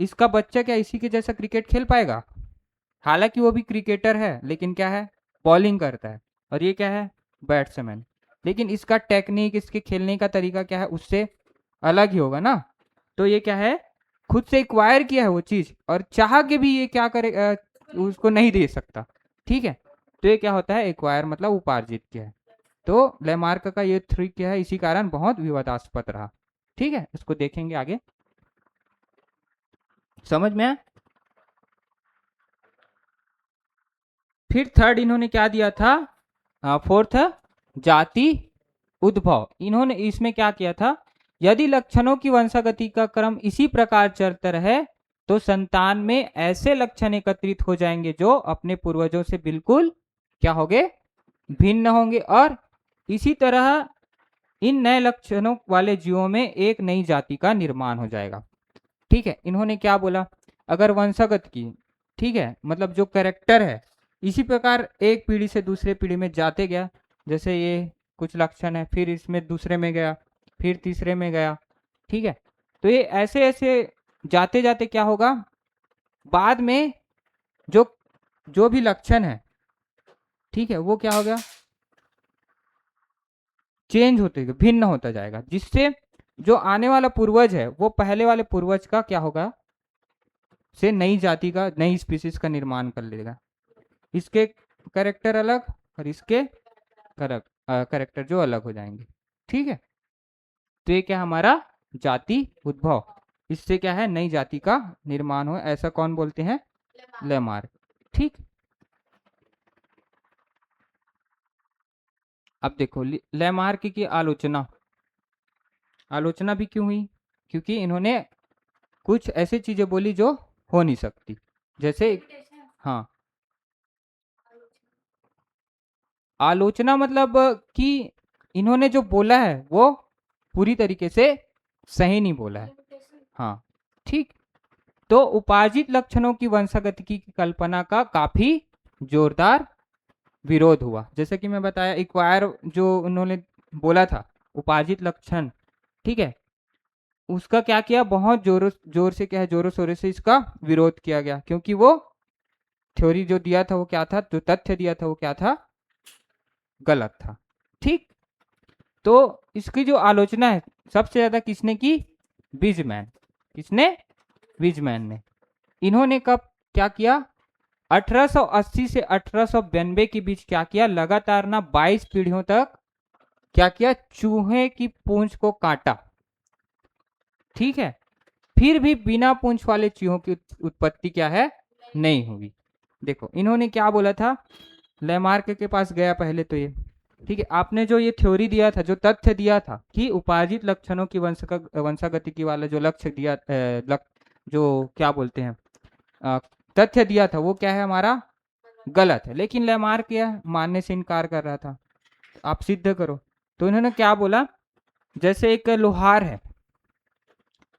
इसका बच्चा क्या इसी के जैसा क्रिकेट खेल पाएगा? हालांकि वो भी क्रिकेटर है, लेकिन क्या है, बॉलिंग करता है, और ये क्या है, बैट्समैन। लेकिन इसका टेक्निक, इसके खेलने का तरीका क्या है, उससे अलग ही होगा ना। तो ये क्या है, खुद से एक्वायर किया है वो चीज, और चाह के भी ये क्या करे, उसको नहीं दे सकता। ठीक है, तो ये क्या होता है, एक्वायर मतलब उपार्जित किया है। तो लेमार्क का ये ट्रिक क्या है, इसी कारण बहुत विवादास्पद रहा। ठीक है, इसको देखेंगे आगे, समझ में आया? फिर थर्ड इन्होंने क्या दिया था, फोर्थ, जाति उद्भव। इन्होंने इसमें क्या किया था, यदि लक्षणों की वंशागति का क्रम इसी प्रकार चलता रहे तो संतान में ऐसे लक्षण एकत्रित हो जाएंगे जो अपने पूर्वजों से बिल्कुल क्या होंगे, भिन्न होंगे, और इसी तरह इन नए लक्षणों वाले जीवों में एक नई जाति का निर्माण हो जाएगा। ठीक है, इन्होंने क्या बोला, अगर वंशागत की, ठीक है, मतलब जो कैरेक्टर है इसी प्रकार एक पीढ़ी से दूसरे पीढ़ी में जाते गया, जैसे ये कुछ लक्षण है, फिर इसमें दूसरे में गया, फिर तीसरे में गया। ठीक है, तो ये ऐसे ऐसे जाते जाते क्या होगा, बाद में जो जो भी लक्षण है, ठीक है, वो क्या हो गया, चेंज होते भिन्न होता जाएगा, जिससे जो आने वाला पूर्वज है वो पहले वाले पूर्वज का क्या होगा, से नई जाति का, नई स्पीसीज का निर्माण कर लेगा। इसके कैरेक्टर अलग और इसके कैरेक्टर जो अलग हो जाएंगे। ठीक है, तो ये क्या हमारा जाति उद्भव, इससे क्या है, नई जाति का निर्माण हो, ऐसा कौन बोलते हैं, लेमार्क। ठीक, अब देखो लेमार्क की आलोचना, आलोचना भी क्यों हुई, क्योंकि इन्होंने कुछ ऐसी चीजें बोली जो हो नहीं सकती, जैसे, हाँ, आलोचना मतलब कि इन्होंने जो बोला है वो पूरी तरीके से सही नहीं बोला है। हाँ, ठीक, तो उपार्जित लक्षणों की वंशागति की कल्पना का काफी जोरदार विरोध हुआ। जैसे कि मैं बताया, इक्वायर जो उन्होंने बोला था उपार्जित लक्षण, ठीक है, उसका क्या किया, बहुत जोर से क्या है, जोरों शोरों से इसका विरोध किया गया, क्योंकि वो थ्योरी जो दिया था वो क्या था, जो तथ्य दिया था वो क्या था, गलत था। ठीक, तो इसकी जो आलोचना है सबसे ज्यादा किसने की, विजमैन। किसने, विजमैन ने। इन्होंने कब क्या किया, 1880 से 1892 के बीच क्या किया, लगातार ना 22 पीढ़ियों तक क्या किया, चूहे की पूंछ को काटा। ठीक है, फिर भी बिना पूंछ वाले चूहों की उत्पत्ति क्या है, नहीं हुई। देखो इन्होंने क्या बोला था, लेमार्क के पास गया पहले तो ये, ठीक है, आपने जो ये थ्योरी दिया था, जो तथ्य दिया था कि उपार्जित लक्षणों की वंशागति की वाला जो लक्ष्य दिया, जो क्या बोलते हैं, तथ्य दिया था वो क्या है हमारा, गलत है। लेकिन लेमार्क क्या मानने से इनकार कर रहा था, आप सिद्ध करो। तो इन्होंने क्या बोला, जैसे एक लोहार है,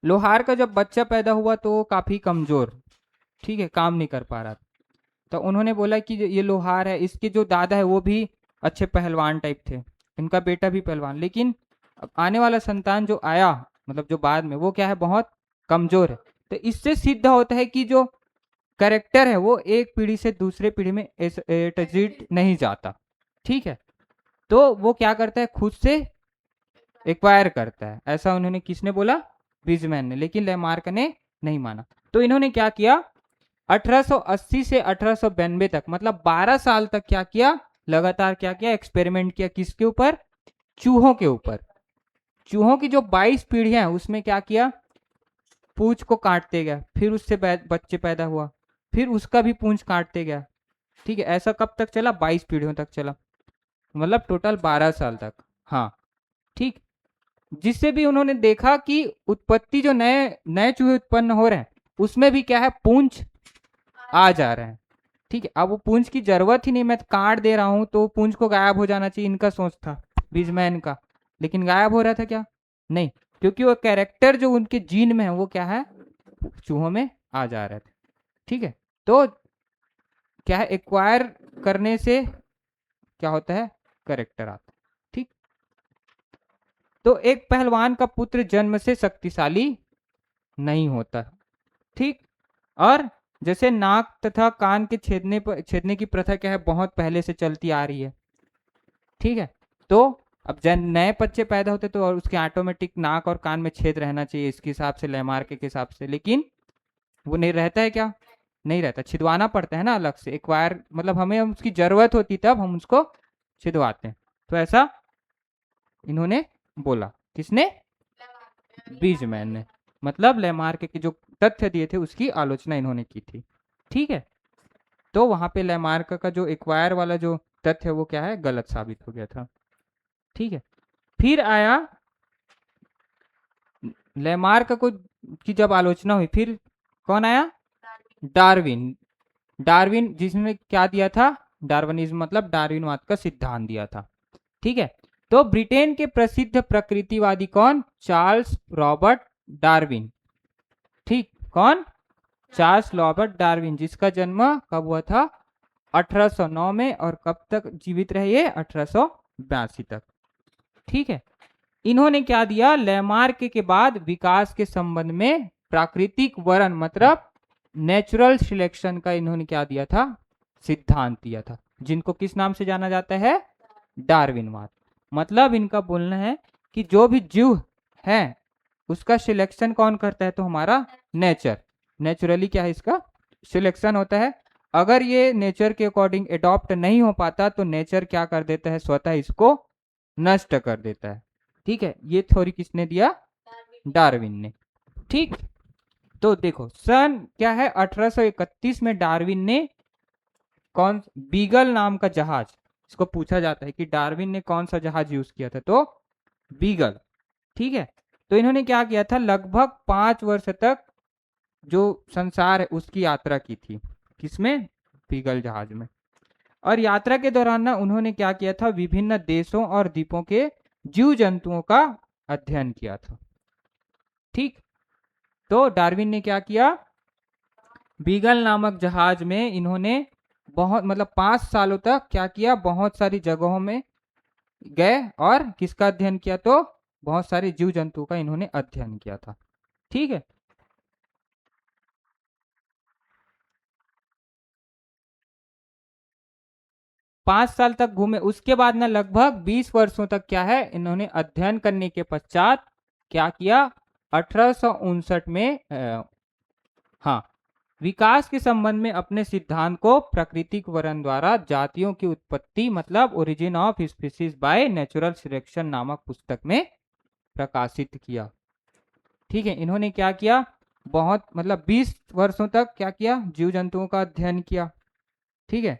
लोहार का जब बच्चा पैदा हुआ तो वो काफी कमजोर, ठीक है, काम नहीं कर पा रहा, तो उन्होंने बोला कि ये लोहार है, इसके जो दादा है वो भी अच्छे पहलवान टाइप थे, इनका बेटा भी पहलवान, लेकिन आने वाला संतान जो आया, मतलब जो बाद में, वो क्या है, बहुत कमजोर है। तो इससे सिद्ध होता है कि जो कैरेक्टर है वो एक पीढ़ी से दूसरे पीढ़ी में एटजिट नहीं जाता। ठीक है, तो वो क्या करता है, खुद से एक्वायर करता है, ऐसा उन्होंने किसने बोला, विजमैन ने, लेकिन लेमार्क ने नहीं माना। तो इन्होंने क्या किया, 1880 से 1892 तक, मतलब 12 साल तक क्या किया, लगातार क्या किया, एक्सपेरिमेंट किया, किसके ऊपर, चूहों के ऊपर। चूहों की जो 22 पीढ़ियां हैं उसमें क्या किया, पूंछ को काटते गया, फिर उससे बच्चे पैदा हुआ, फिर उसका भी पूंछ काटते गया। ठीक है, ऐसा कब तक चला, 22 पीढ़ियों तक चला। मतलब टोटल 12 साल तक। हाँ ठीक। जिससे भी उन्होंने देखा कि उत्पत्ति जो नए नए चूहे उत्पन्न हो रहे हैं उसमें भी क्या है, पूंछ आ जा रहे हैं। ठीक है, अब वो पूंछ की जरूरत ही नहीं, मैं काट दे रहा हूं तो पूंछ को गायब हो जाना चाहिए, इनका सोच था बीजमैन का। लेकिन गायब हो रहा था क्या? नहीं, क्योंकि वो कैरेक्टर जो उनके जीन में है वो क्या है, चूहों में आ जा रहे थे। ठीक है, तो क्या है, एक्वायर करने से क्या होता है, करेक्टर आता है। ठीक, तो एक पहलवान का पुत्र जन्म से शक्तिशाली नहीं होता। ठीक, और जैसे नाक तथा कान के छेदने की प्रथा क्या है, बहुत पहले से चलती आ रही है। ठीक है, तो अब जब नए बच्चे पैदा होते तो और उसके ऑटोमेटिक नाक और कान में छेद रहना चाहिए इसके हिसाब से, लैमार्क के हिसाब से, लेकिन वो नहीं रहता है क्या, नहीं रहता, छिदवाना पड़ता है ना अलग से, एक्वायर मतलब हमें उसकी जरूरत होती तब हम उसको छिदवाते हैं। तो ऐसा इन्होंने बोला, किसने, बीजमैन ने, मतलब लैमार्क के जो तथ्य दिए थे उसकी आलोचना इन्होंने की थी। ठीक है, तो वहां पे लैमार्क का जो एक्वायर वाला जो तथ्य है वो क्या है, गलत साबित हो गया था। ठीक है, फिर आया लैमार्क को की जब आलोचना हुई, फिर कौन आया, डार्विन। डार्विन जिसने क्या दिया था, डार्विनिज्म मतलब डार्विनवाद का सिद्धांत दिया था। ठीक है, तो ब्रिटेन के प्रसिद्ध प्रकृतिवादी कौन, चार्ल्स रॉबर्ट डार्विन। ठीक, कौन, चार्ल्स रॉबर्ट डार्विन, जिसका जन्म कब हुआ था, 1809 में, और कब तक जीवित रहे ये, 1882 तक। ठीक है, इन्होंने क्या दिया, लैमार्क के बाद विकास के संबंध में प्राकृतिक वरण मतलब नेचुरल सिलेक्शन का इन्होंने क्या दिया था, सिद्धांत दिया था, जिनको किस नाम से जाना जाता है, डार्विनवाद। मतलब इनका बोलना है कि जो भी जीव है उसका सिलेक्शन कौन करता है, तो हमारा नेचर, नेचुरली क्या है, इसका सिलेक्शन होता है। अगर ये नेचर के अकॉर्डिंग एडॉप्ट नहीं हो पाता तो नेचर क्या कर देता है, स्वतः इसको नष्ट कर देता है। ठीक है, ये थ्योरी किसने दिया, डार्विन ने। ठीक, तो देखो सन क्या है, 1831 में डार्विन ने कौन, बीगल नाम का जहाज, इसको पूछा जाता है कि डार्विन ने कौन सा जहाज यूज किया था, तो बीगल। ठीक है, तो इन्होंने क्या किया था, लगभग 5 वर्ष तक जो संसार है उसकी यात्रा की थी, किसमें, बीगल जहाज में। और यात्रा के दौरान ना उन्होंने क्या किया था, विभिन्न देशों और द्वीपों के जीव जंतुओं का अध्ययन किया था। ठीक, तो डार्विन ने क्या किया, बीगल नामक जहाज में इन्होंने बहुत मतलब 5 सालों तक क्या किया, बहुत सारी जगहों में गए और किसका अध्ययन किया, तो बहुत सारे जीव जंतु का इन्होंने अध्ययन किया था। ठीक है, 5 साल तक घूमे, उसके बाद ना लगभग 20 वर्षों तक क्या है, इन्होंने अध्ययन करने के पश्चात क्या किया, 1859 में हाँ, विकास के संबंध में अपने सिद्धांत को प्राकृतिक वर्ण द्वारा जातियों की उत्पत्ति मतलब origin of species by natural selection नामक पुस्तक में प्रकाशित किया। ठीक है, इन्होंने क्या किया, बहुत मतलब 20 वर्षों तक क्या किया, जीव जंतुओं का अध्ययन किया। ठीक है,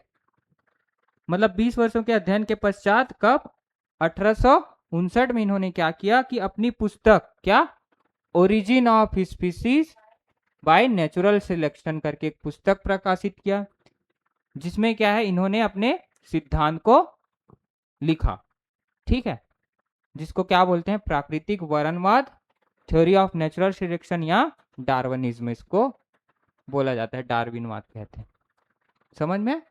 मतलब 20 वर्षों के अध्ययन के पश्चात कब, 1859 में इन्होंने क्या किया कि अपनी पुस्तक क्या, origin of species by natural selection करके एक पुस्तक प्रकाशित किया, जिसमें क्या है, इन्होंने अपने सिद्धांत को लिखा। ठीक है, जिसको क्या बोलते हैं, प्राकृतिक वरणवाद, थ्योरी ऑफ नेचुरल सिलेक्शन या डार्विनिज्म, इसको बोला जाता है, डार्विनवाद कहते हैं। समझ में?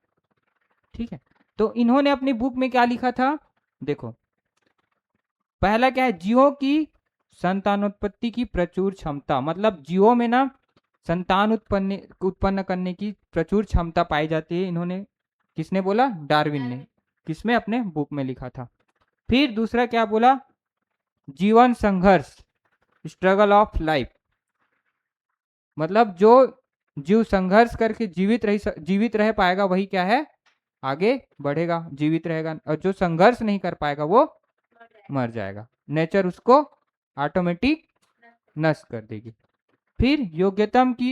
ठीक है, तो इन्होंने अपनी बुक में क्या लिखा था, देखो पहला क्या है, जीवों की संतानोत्पत्ति की प्रचुर क्षमता, मतलब जीवों में ना संतान उत्पन्न करने की प्रचुर क्षमता पाई जाती है, इन्होंने किसने बोला, डार्विन ने, किसमें, अपने बुक में लिखा था। फिर दूसरा क्या बोला, जीवन संघर्ष, स्ट्रगल ऑफ लाइफ, मतलब जो जीव संघर्ष करके जीवित रह पाएगा वही क्या है, आगे बढ़ेगा, जीवित रहेगा, और जो संघर्ष नहीं कर पाएगा वो मर जाएगा, नेचर उसको ऑटोमेटिक नष्ट कर देगी। फिर योग्यतम की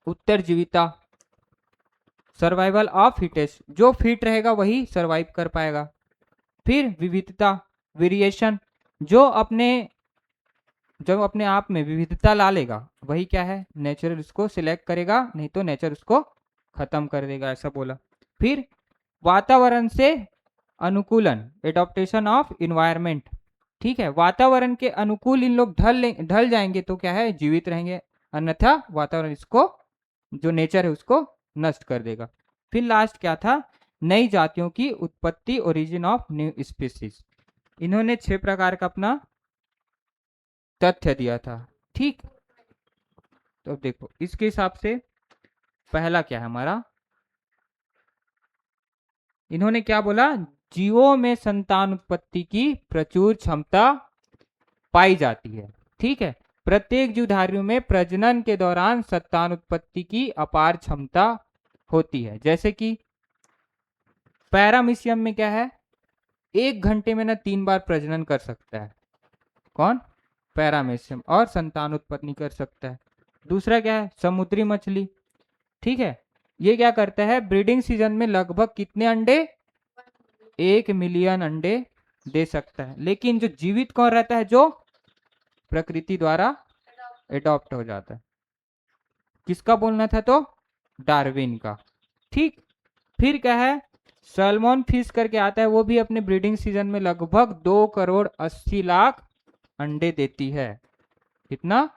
उत्तरजीविता, सर्वाइवल ऑफ फिटेस्ट, जो फिट रहेगा वही सर्वाइव कर पाएगा। फिर विविधता, वेरिएशन, जो अपने आप में विविधता ला लेगा वही क्या है, नेचुरल उसको सिलेक्ट करेगा, नहीं तो नेचर उसको खत्म कर देगा, ऐसा बोला। फिर वातावरण से अनुकूलन, एडॉप्टेशन ऑफ इन्वायरमेंट, ठीक है, वातावरण के अनुकूल इन लोग ढल जाएंगे तो क्या है, जीवित रहेंगे, अन्यथा वातावरण इसको, जो नेचर है उसको नष्ट कर देगा। फिर लास्ट क्या था, नई जातियों की उत्पत्ति, ओरिजिन ऑफ न्यू स्पीसीज। इन्होंने 6 प्रकार का अपना तथ्य दिया था, ठीक। तो अब देखो इसके हिसाब से पहला क्या है हमारा, इन्होंने क्या बोला, जीवों में संतान उत्पत्ति की प्रचुर क्षमता पाई जाती है, ठीक है। प्रत्येक जीवधारियों में प्रजनन के दौरान संतान उत्पत्ति की अपार क्षमता होती है। जैसे कि पैरामीशियम में क्या है, 1 घंटे में ना 3 बार प्रजनन कर सकता है, कौन, पैरामीशियम, और संतान उत्पत्ति कर सकता है। दूसरा क्या है, समुद्री मछली, ठीक है, ये क्या करता है, ब्रीडिंग सीजन में लगभग कितने अंडे, 1 मिलियन अंडे दे सकता है। लेकिन जो जीवित कौन रहता है, जो प्रकृति द्वारा एडॉप्ट हो जाता है, किसका बोलना था, तो डार्विन का, ठीक। फिर क्या है, सैल्मन फिश करके आता है, वो भी अपने ब्रीडिंग सीजन में लगभग 2 करोड़ 80 लाख अंडे देती है। कितना,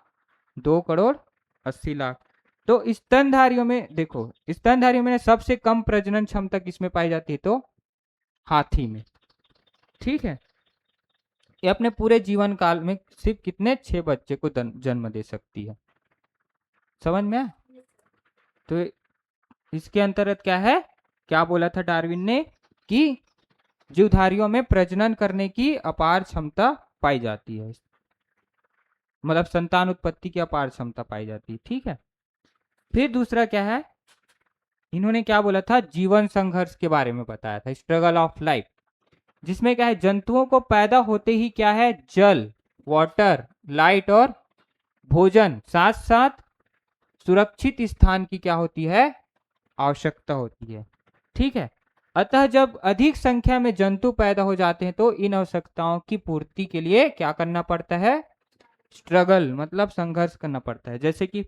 2 करोड़ 80 लाख। तो स्तनधारियों में देखो, स्तनधारियों में सबसे कम प्रजनन क्षमता किसमें पाई जाती है, तो हाथी में, ठीक है। ये अपने पूरे जीवन काल में सिर्फ कितने, 6 बच्चे को जन्म दे सकती है, समझ में आया? तो इसके अंतर्गत क्या है, क्या बोला था डार्विन ने, कि जीवधारियों में प्रजनन करने की अपार क्षमता पाई जाती है, मतलब संतान उत्पत्ति की अपार क्षमता पाई जाती है, ठीक है। फिर दूसरा क्या है, इन्होंने क्या बोला था, जीवन संघर्ष के बारे में बताया था, स्ट्रगल ऑफ लाइफ, जिसमें क्या है, जंतुओं को पैदा होते ही क्या है, जल, वाटर, लाइट और भोजन, साथ साथ सुरक्षित स्थान की क्या होती है, आवश्यकता होती है, ठीक है। अतः जब अधिक संख्या में जंतु पैदा हो जाते हैं तो इन आवश्यकताओं की पूर्ति के लिए क्या करना पड़ता है, स्ट्रगल, मतलब संघर्ष करना पड़ता है। जैसे कि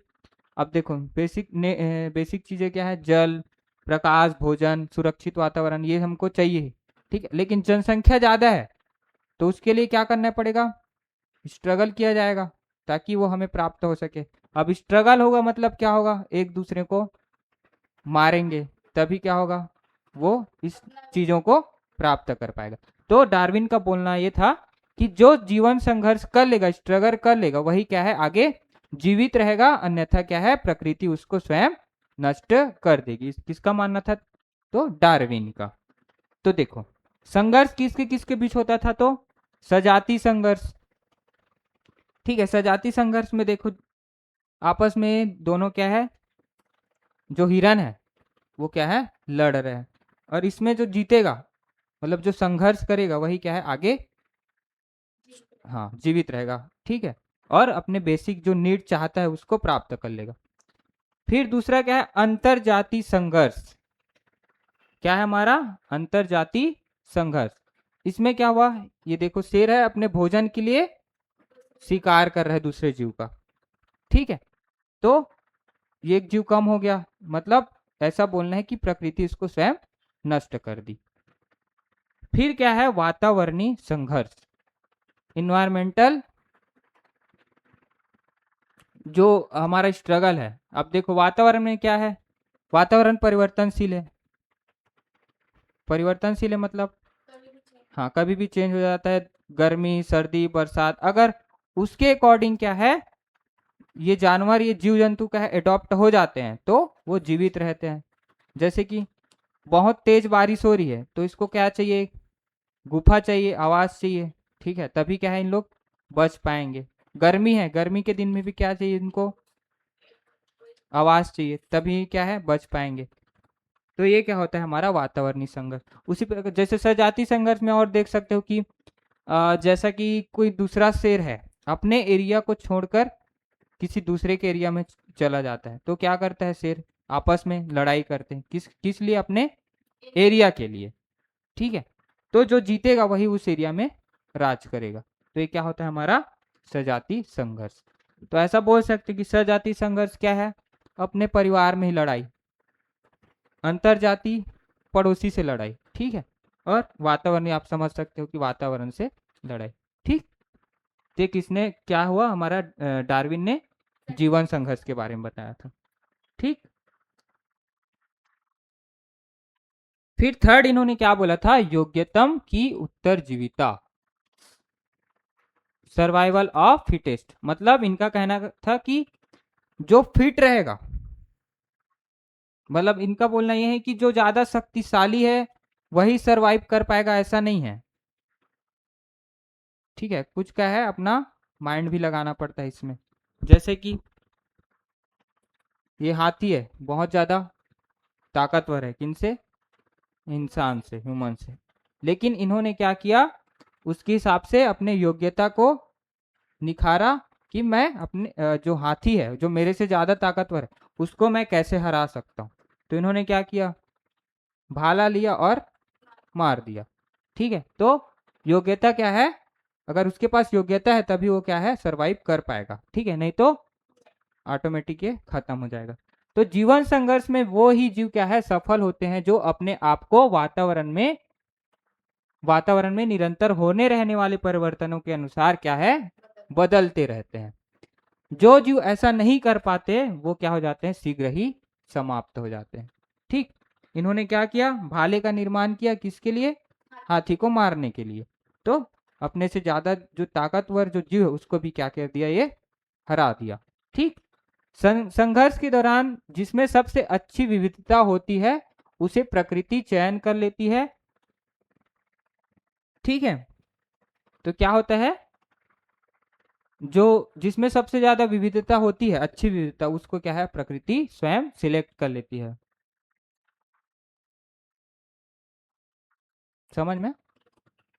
अब देखो बेसिक चीजें क्या है, जल, प्रकाश, भोजन, सुरक्षित वातावरण, ये हमको चाहिए, ठीक है। लेकिन जनसंख्या ज्यादा है तो उसके लिए क्या करना पड़ेगा, स्ट्रगल किया जाएगा ताकि वो हमें प्राप्त हो सके। अब स्ट्रगल होगा मतलब क्या होगा, एक दूसरे को मारेंगे, तभी क्या होगा, वो इस चीजों को प्राप्त कर पाएगा। तो डार्विन का बोलना ये था कि जो जीवन संघर्ष कर लेगा, स्ट्रगल कर लेगा, वही क्या है, आगे जीवित रहेगा, अन्यथा क्या है, प्रकृति उसको स्वयं नष्ट कर देगी। किसका मानना था, तो डार्विन का। तो देखो संघर्ष किसके किसके बीच होता था, तो सजाति संघर्ष, ठीक है। सजाति संघर्ष में देखो आपस में दोनों क्या है, जो हिरन है वो क्या है, लड़ रहे हैं, और इसमें जो जीतेगा, मतलब जो संघर्ष करेगा, वही क्या है, आगे हाँ जीवित रहेगा, ठीक है, और अपने बेसिक जो नीड चाहता है उसको प्राप्त कर लेगा। फिर दूसरा क्या है, अंतर जाति संघर्ष, क्या है हमारा, अंतर जाति संघर्ष। इसमें क्या हुआ, ये देखो शेर है, अपने भोजन के लिए शिकार कर रहा है दूसरे जीव का, ठीक है। तो ये एक जीव कम हो गया, मतलब ऐसा बोलना है कि प्रकृति इसको स्वयं नष्ट कर दी। फिर क्या है, वातावरणीय संघर्ष, इन्वायरमेंटल जो हमारा स्ट्रगल है। अब देखो वातावरण में क्या है, वातावरण परिवर्तनशील है, परिवर्तनशील है मतलब हाँ कभी भी चेंज हो जाता है, गर्मी, सर्दी, बरसात, अगर उसके अकॉर्डिंग क्या है, ये जानवर, ये जीव जंतु क्या है, एडॉप्ट हो जाते हैं तो वो जीवित रहते हैं। जैसे कि बहुत तेज बारिश हो रही है तो इसको क्या चाहिए, गुफा चाहिए, आवाज चाहिए, ठीक है, तभी क्या है, इन लोग बच पाएंगे। गर्मी है, गर्मी के दिन में भी क्या चाहिए इनको, आवाज चाहिए, तभी क्या है, बच पाएंगे। तो ये क्या होता है, हमारा वातावरणीय संघर्ष। उसी प्रकार जैसे सजाति संघर्ष में और देख सकते हो कि जैसा कि कोई दूसरा शेर है, अपने एरिया को छोड़कर किसी दूसरे के एरिया में चला जाता है, तो क्या करता है शेर, आपस में लड़ाई करते हैं, किस किस लिए? अपने एरिया के लिए, ठीक है। तो जो जीतेगा वही उस एरिया में राज करेगा। तो ये क्या होता है? हमारा सजातीय संघर्ष। तो ऐसा बोल सकते कि सजातीय संघर्ष क्या है? अपने परिवार में ही लड़ाई, अंतर जाति पड़ोसी से लड़ाई, ठीक है। और वातावरण, आप समझ सकते हो कि वातावरण से लड़ाई, ठीक। ये किसने, क्या हुआ? हमारा डार्विन ने जीवन संघर्ष के बारे में बताया था, ठीक। फिर थर्ड इन्होंने क्या बोला था? योग्यतम की उत्तरजीविता, सर्वाइवल ऑफ फिटेस्ट। मतलब इनका कहना था कि जो फिट रहेगा, मतलब इनका बोलना यह है कि जो ज्यादा शक्तिशाली है वही सरवाइव कर पाएगा, ऐसा नहीं है, ठीक है। कुछ क्या है, अपना माइंड भी लगाना पड़ता है इसमें। जैसे कि ये हाथी है, बहुत ज्यादा ताकतवर है, किनसे? इंसान से, ह्यूमन से। लेकिन इन्होंने क्या किया? उसके हिसाब से अपने योग्यता को निखारा कि मैं अपने जो हाथी है, जो मेरे से ज्यादा ताकतवर है, उसको मैं कैसे हरा सकता हूँ। तो इन्होंने क्या किया? भाला लिया और मार दिया, ठीक है। तो योग्यता क्या है? अगर उसके पास योग्यता है तभी वो क्या है? सरवाइव कर पाएगा, ठीक है, नहीं तो ऑटोमेटिक ये खत्म हो जाएगा। तो जीवन संघर्ष में वो ही जीव क्या है? सफल होते हैं जो अपने आप को वातावरण में निरंतर होने रहने वाले परिवर्तनों के अनुसार क्या है? बदलते रहते हैं। जो जीव ऐसा नहीं कर पाते वो क्या हो जाते हैं? शीघ्र ही समाप्त हो जाते हैं, ठीक। इन्होंने क्या किया? भाले का निर्माण किया, किसके लिए? हाथी को मारने के लिए। तो अपने से ज्यादा जो ताकतवर जो जीव है उसको भी क्या कर दिया? ये हरा दिया, ठीक। संघर्ष के दौरान जिसमें सबसे अच्छी विविधता होती है उसे प्रकृति चयन कर लेती है, ठीक है। तो क्या होता है? जो जिसमें सबसे ज्यादा विविधता होती है, अच्छी विविधता, उसको क्या है? प्रकृति स्वयं सिलेक्ट कर लेती है। समझ में?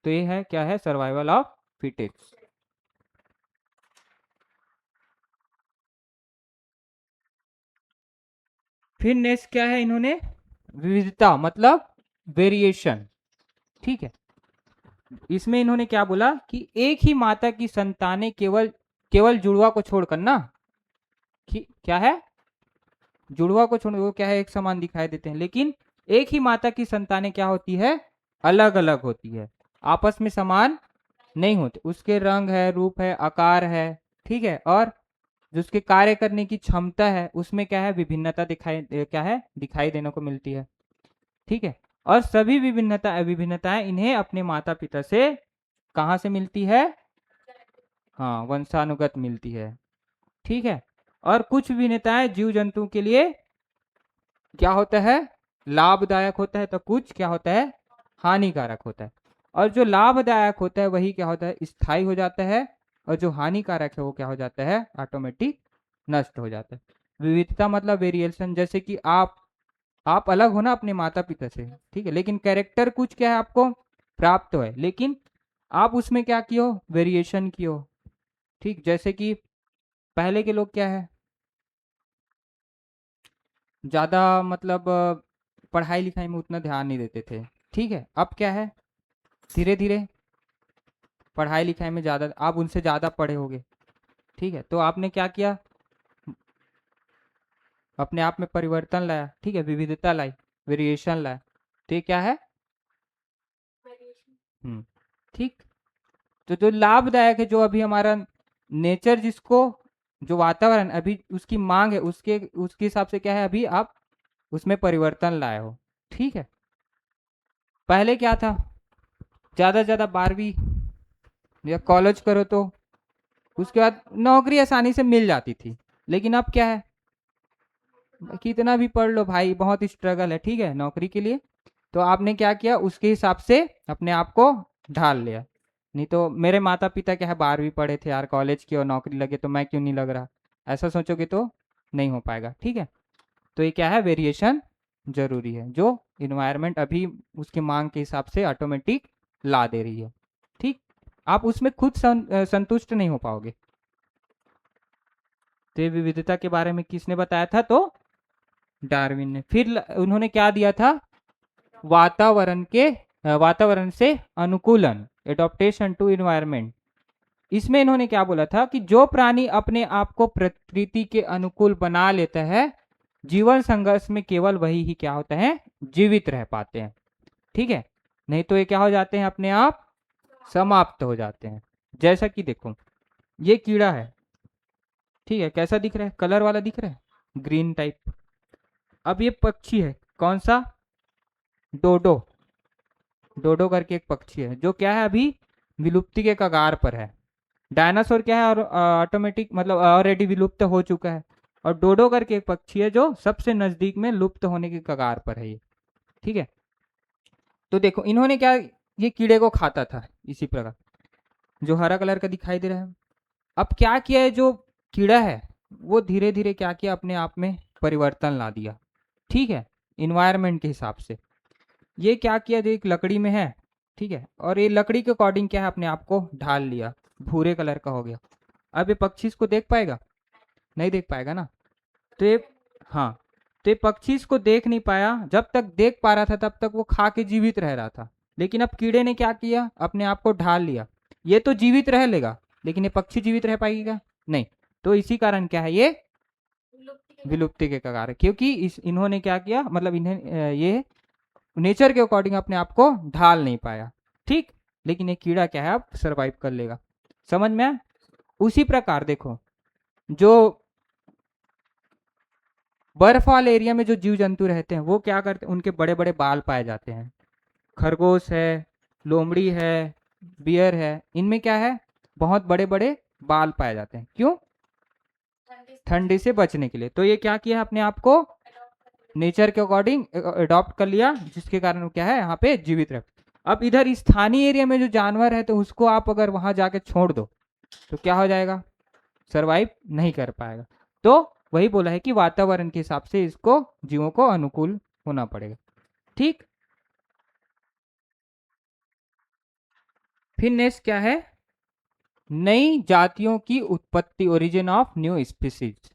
तो ये है क्या है? Survival of fittest. फिर नेक्स्ट क्या है? इन्होंने विविधता मतलब वेरिएशन, ठीक है। इसमें इन्होंने क्या बोला कि एक ही माता की संतानें केवल केवल जुड़वा को छोड़कर ना, क्या है? जुड़वा को छोड़, वो क्या है? एक समान दिखाई देते हैं, लेकिन एक ही माता की संतानें क्या होती है? अलग अलग होती है, आपस में समान नहीं होते। उसके रंग है, रूप है, आकार है, ठीक है। और जो उसके कार्य करने की क्षमता है उसमें क्या है? विभिन्नता क्या है? दिखाई देने को मिलती है, ठीक है। और सभी विभिन्नताएं इन्हें अपने माता पिता से कहां से मिलती है? हाँ, वंशानुगत मिलती है, ठीक है। और कुछ विभिन्नताएं जीव जंतु के लिए क्या होता है? लाभदायक होता है, तो कुछ क्या होता है? हानिकारक होता है। और जो लाभदायक होता है वही क्या होता है? स्थायी हो जाता है। और जो हानिकारक है वो क्या हो जाता है? ऑटोमेटिक नष्ट हो जाता है। विविधता मतलब वेरिएशन, जैसे कि आप अलग हो ना अपने माता पिता से, ठीक है, लेकिन कैरेक्टर कुछ क्या है? आपको प्राप्त है, लेकिन आप उसमें क्या किए हो? वेरिएशन किए हो, ठीक। जैसे कि पहले के लोग क्या है? ज्यादा मतलब पढ़ाई लिखाई में उतना ध्यान नहीं देते थे, ठीक है। अब क्या है? धीरे धीरे पढ़ाई लिखाई में ज्यादा, आप उनसे ज्यादा पढ़े होगे, ठीक है। तो आपने क्या किया? अपने आप में परिवर्तन लाया, ठीक है, विविधता लाई, वेरिएशन लाया। तो ये क्या है? ठीक। तो जो लाभदायक है, जो अभी हमारा नेचर, जिसको जो वातावरण अभी उसकी मांग है, उसके उसके हिसाब से क्या है? अभी आप उसमें परिवर्तन लाए हो, ठीक है। पहले क्या था? ज्यादा से ज्यादा 12वीं या कॉलेज करो तो उसके बाद नौकरी आसानी से मिल जाती थी। लेकिन अब क्या है? कितना भी पढ़ लो भाई, बहुत स्ट्रगल है, ठीक है, नौकरी के लिए। तो आपने क्या किया? उसके हिसाब से अपने आप को ढाल लिया। नहीं तो मेरे माता पिता क्या है, 12वीं पढ़े थे यार, कॉलेज की और नौकरी लगे तो मैं क्यों नहीं लग रहा, ऐसा सोचोगे तो नहीं हो पाएगा, ठीक है। तो ये क्या है? वेरिएशन जरूरी है, जो इन्वायरमेंट अभी उसकी मांग के हिसाब से ऑटोमेटिक ला दे रही है, ठीक। आप उसमें खुद संतुष्ट नहीं हो पाओगे। तो ये विविधता के बारे में किसने बताया था? तो डार्विन ने। फिर उन्होंने क्या दिया था, वातावरण से अनुकूलन, एडॉप्टेशन टू इन्वायरमेंट। इसमें इन्होंने क्या बोला था कि जो प्राणी अपने आप को प्रकृति के अनुकूल बना लेता है, जीवन संघर्ष में केवल वही ही क्या होता है, जीवित रह पाते हैं। ठीक है, नहीं तो ये क्या हो जाते हैं, अपने आप समाप्त हो जाते हैं। जैसा कि देखो ये कीड़ा है, ठीक है, कैसा दिख रहा है, कलर वाला दिख रहा है, ग्रीन टाइप। अब ये पक्षी है, कौन सा, डोडो। डोडो करके एक पक्षी है जो क्या है, अभी विलुप्ति के कगार पर है। डायनासोर क्या है, और ऑटोमेटिक मतलब ऑलरेडी विलुप्त हो चुका है। और डोडो करके एक पक्षी है जो सबसे नजदीक में लुप्त होने के कगार पर है ये। ठीक है, तो देखो इन्होंने क्या, ये कीड़े को खाता था इसी प्रकार, जो हरा कलर का दिखाई दे रहा है। अब क्या किया है, जो कीड़ा है वो धीरे धीरे क्या किया, अपने आप में परिवर्तन ला दिया। ठीक है, इन्वायरमेंट के हिसाब से ये क्या किया, जो एक लकड़ी में है, ठीक है, और ये लकड़ी के अकॉर्डिंग क्या है, अपने आप को ढाल लिया, भूरे कलर का हो गया। अब ये पक्षी इसको देख पाएगा, नहीं देख पाएगा ना। तो ये, हाँ, तो ये पक्षी इसको देख नहीं पाया। जब तक देख पा रहा था तब तक वो खा के जीवित रह रहा था, लेकिन अब कीड़े ने क्या किया, अपने आप को ढाल लिया। ये तो जीवित रह लेगा, लेकिन ये पक्षी जीवित रह पाएगी क्या, नहीं। तो इसी कारण क्या है, ये विलुप्ति के कगार है, क्योंकि इन्होंने क्या किया, मतलब इन्हें ये नेचर के अकॉर्डिंग अपने आप को ढाल नहीं पाया। ठीक, लेकिन ये कीड़ा क्या है, अब सरवाइव कर लेगा। समझ में आया? उसी प्रकार देखो, जो बर्फ वाले एरिया में जो जीव जंतु रहते हैं वो क्या करते हैं, उनके बड़े बड़े बाल पाए जाते हैं। खरगोश है, लोमड़ी है, बियर है, इनमें क्या है, बहुत बड़े बड़े बाल पाए जाते हैं। क्यों? ठंडी से बचने के लिए। तो ये क्या किया, अपने आप को नेचर के अकॉर्डिंग अडॉप्ट कर लिया, जिसके कारण क्या है, यहाँ पे जीवित रह। अब इधर स्थानीय एरिया में जो जानवर है, तो उसको आप अगर वहां जाके छोड़ दो तो क्या हो जाएगा, सरवाइव नहीं कर पाएगा। तो वही बोला है कि वातावरण के हिसाब से इसको, जीवों को अनुकूल होना पड़ेगा। ठीक, फिर नेक्स्ट क्या है, नई जातियों की उत्पत्ति, ओरिजिन ऑफ न्यू स्पीसीज।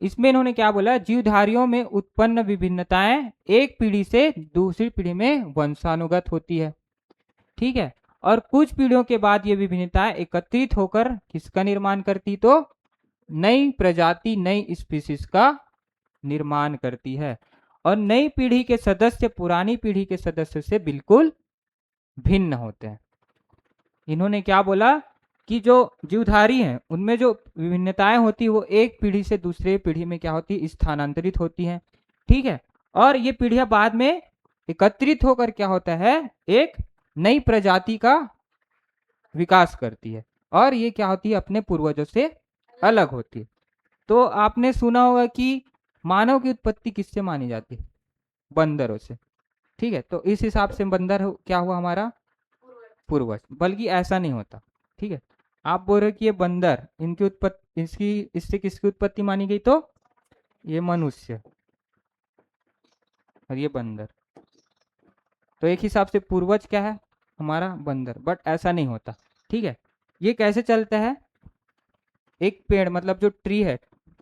इसमें इन्होंने क्या बोला, जीवधारियों में उत्पन्न विभिन्नताएं एक पीढ़ी से दूसरी पीढ़ी में वंशानुगत होती है। ठीक है, और कुछ पीढ़ियों के बाद ये विभिन्नताएं एकत्रित होकर किसका निर्माण करती, तो नई प्रजाति, नई स्पीसीज का निर्माण करती है। और नई पीढ़ी के सदस्य पुरानी पीढ़ी के सदस्य से बिल्कुल भिन्न होते हैं। इन्होंने क्या बोला कि जो जीवधारी हैं उनमें जो विभिन्नताएं होती है वो एक पीढ़ी से दूसरे पीढ़ी में क्या होती है, स्थानांतरित होती हैं। ठीक है, और ये पीढ़ियां बाद में एकत्रित होकर क्या होता है, एक नई प्रजाति का विकास करती है, और ये क्या होती है, अपने पूर्वजों से अलग होती है। तो आपने सुना होगा कि मानव की उत्पत्ति किससे मानी जाती है, बंदरों से। ठीक है, तो इस हिसाब से बंदर क्या हुआ, हमारा पूर्वज। बल्कि ऐसा नहीं होता। ठीक है, आप बोल रहे हो कि ये बंदर, इनकी उत्पत्ति, इससे किसकी उत्पत्ति मानी गई, तो ये मनुष्य और ये बंदर, तो एक हिसाब से पूर्वज क्या है, हमारा बंदर। बट ऐसा नहीं होता। ठीक है, ये कैसे चलता है, एक पेड़ मतलब जो ट्री है,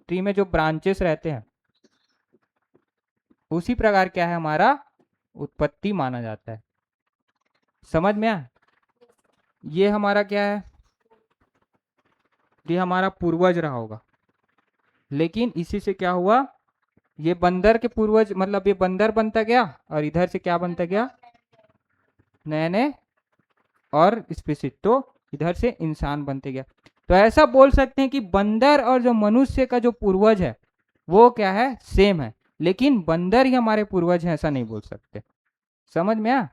ट्री में जो ब्रांचेस रहते हैं, उसी प्रकार क्या है, हमारा उत्पत्ति माना जाता है। समझ में आया? ये हमारा क्या है, ये हमारा पूर्वज रहा होगा, लेकिन इसी से क्या हुआ, ये बंदर के पूर्वज, मतलब ये बंदर बनता गया, और इधर से क्या बनता गया, नए नए और स्पीसीज, तो इधर से इंसान बनते गया। तो ऐसा बोल सकते हैं कि बंदर और जो मनुष्य का जो पूर्वज है वो क्या है, सेम है, लेकिन बंदर ही हमारे पूर्वज हैं ऐसा नहीं बोल सकते। समझ में आया?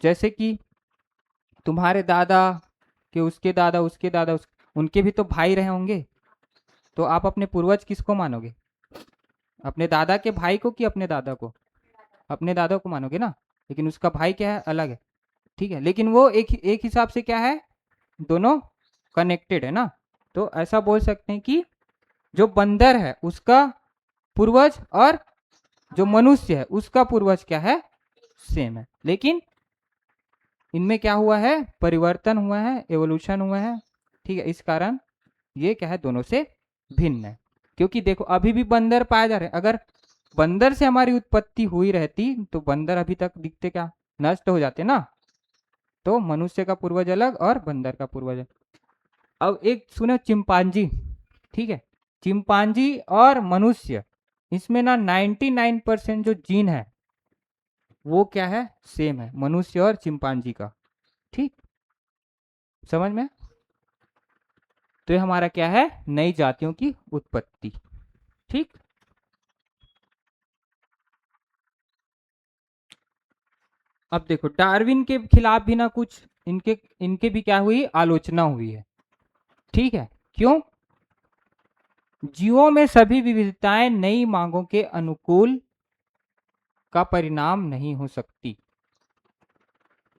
जैसे कि तुम्हारे दादा के उसके दादा, उसके दादा, उनके भी तो भाई रहे होंगे, तो आप अपने पूर्वज किसको मानोगे, अपने दादा के भाई को कि अपने दादा को, अपने दादा को मानोगे ना, लेकिन उसका भाई क्या है, अलग है। ठीक है, लेकिन वो एक हिसाब से क्या है, दोनों कनेक्टेड है ना। तो ऐसा बोल सकते हैं कि जो बंदर है उसका पूर्वज और जो मनुष्य है उसका पूर्वज क्या है, सेम है, लेकिन इनमें क्या हुआ है, परिवर्तन हुआ है, एवोल्यूशन हुआ है। ठीक है, इस कारण ये क्या है, दोनों से भिन्न है। क्योंकि देखो अभी भी बंदर पाए जा रहे हैं, अगर बंदर से हमारी उत्पत्ति हुई रहती तो बंदर अभी तक दिखते क्या, नष्ट हो जाते ना। तो मनुष्य का पूर्वज अलग और बंदर का पूर्वज अलग। अब एक सुनो चिंपांजी, ठीक है, चिंपांजी और मनुष्य, इसमें ना 99% जो जीन है वो क्या है, सेम है, मनुष्य और चिंपांजी का। ठीक, समझ में। तो ये हमारा क्या है, नई जातियों की उत्पत्ति। ठीक, अब देखो डार्विन के खिलाफ भी ना कुछ इनके इनके भी क्या हुई, आलोचना हुई है। ठीक है, क्यों, जीवों में सभी विविधताएं नई मांगों के अनुकूल का परिणाम नहीं हो सकती।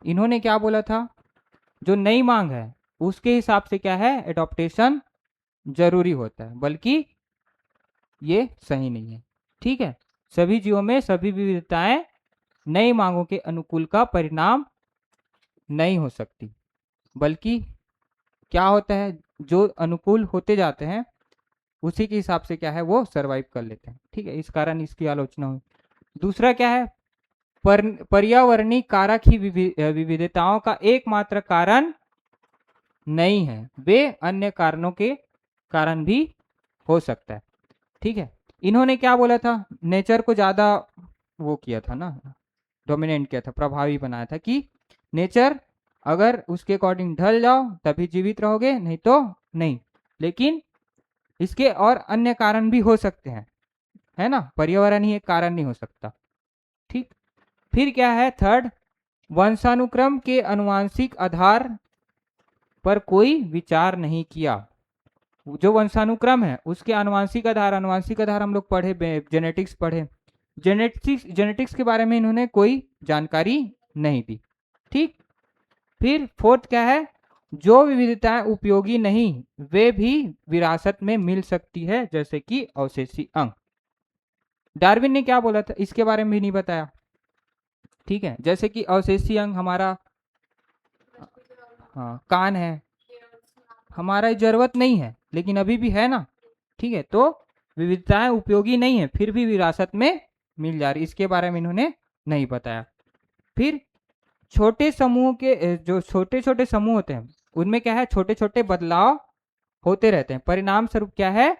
इन्होंने क्या बोला था, जो नई मांग है उसके हिसाब से क्या है, एडॉप्टेशन जरूरी होता है, बल्कि ये सही नहीं है। ठीक है, सभी जीवों में सभी विविधताएं नई मांगों के अनुकूल का परिणाम नहीं हो सकती, बल्कि क्या होता है, जो अनुकूल होते जाते हैं उसी के हिसाब से क्या है वो सरवाइव कर लेते हैं। ठीक है, इस कारण इसकी आलोचना हुई। दूसरा क्या है, पर्यावरणीय कारक ही विविधताओं का एकमात्र कारण नहीं है, वे अन्य कारणों के कारण भी हो सकता है। ठीक है, इन्होंने क्या बोला था, नेचर को ज्यादा वो किया था ना, डोमिनेट किया था, प्रभावी बनाया था कि नेचर अगर उसके अकॉर्डिंग ढल जाओ तभी जीवित रहोगे, नहीं तो नहीं। लेकिन इसके और अन्य कारण भी हो सकते हैं, है ना, पर्यावरण ही एक कारण नहीं हो सकता। ठीक, फिर क्या है थर्ड, वंशानुक्रम के अनुवांशिक आधार पर कोई विचार नहीं किया। जो वंशानुक्रम है उसके अनुवांशिक आधार, अनुवांशिक आधार हम लोग पढ़े, जेनेटिक्स पढ़े, जेनेटिक्स के बारे में इन्होंने कोई जानकारी नहीं दी। ठीक, फिर फोर्थ क्या है, जो विविधताएं उपयोगी नहीं वे भी विरासत में मिल सकती है, जैसे कि अवशेषी अंग। डार्विन ने क्या बोला था इसके बारे में भी नहीं बताया। ठीक है, जैसे कि अवशेषी अंग हमारा, हाँ कान है, हमारा जरूरत नहीं है लेकिन अभी भी है ना। ठीक है, तो विविधताएं उपयोगी नहीं है फिर भी विरासत में मिल जा रही, इसके बारे में इन्होंने नहीं बताया। फिर छोटे समूह के, जो छोटे छोटे समूह होते हैं उनमें क्या है, छोटे छोटे बदलाव होते रहते हैं, परिणाम स्वरूप क्या है,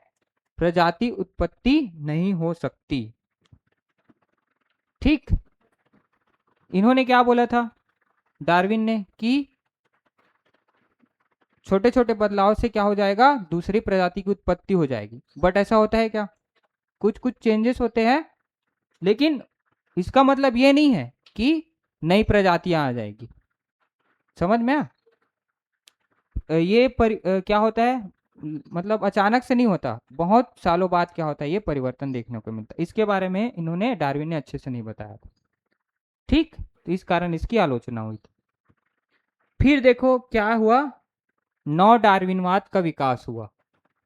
प्रजाति उत्पत्ति नहीं हो सकती। ठीक, इन्होंने क्या बोला था डार्विन ने कि छोटे छोटे बदलाव से क्या हो जाएगा, दूसरी प्रजाति की उत्पत्ति हो जाएगी। बट ऐसा होता है क्या, कुछ कुछ चेंजेस होते हैं, लेकिन इसका मतलब ये नहीं है कि नई प्रजातियां आ जाएगी। समझ में ये क्या होता है, मतलब अचानक से नहीं होता, बहुत सालों बाद क्या होता है ये परिवर्तन देखने को मिलता है। इसके बारे में इन्होंने, डार्विन ने अच्छे से नहीं बताया था। ठीक, तो इस कारण इसकी आलोचना हुई थी। फिर देखो क्या हुआ, नौ डार्विनवाद का विकास हुआ।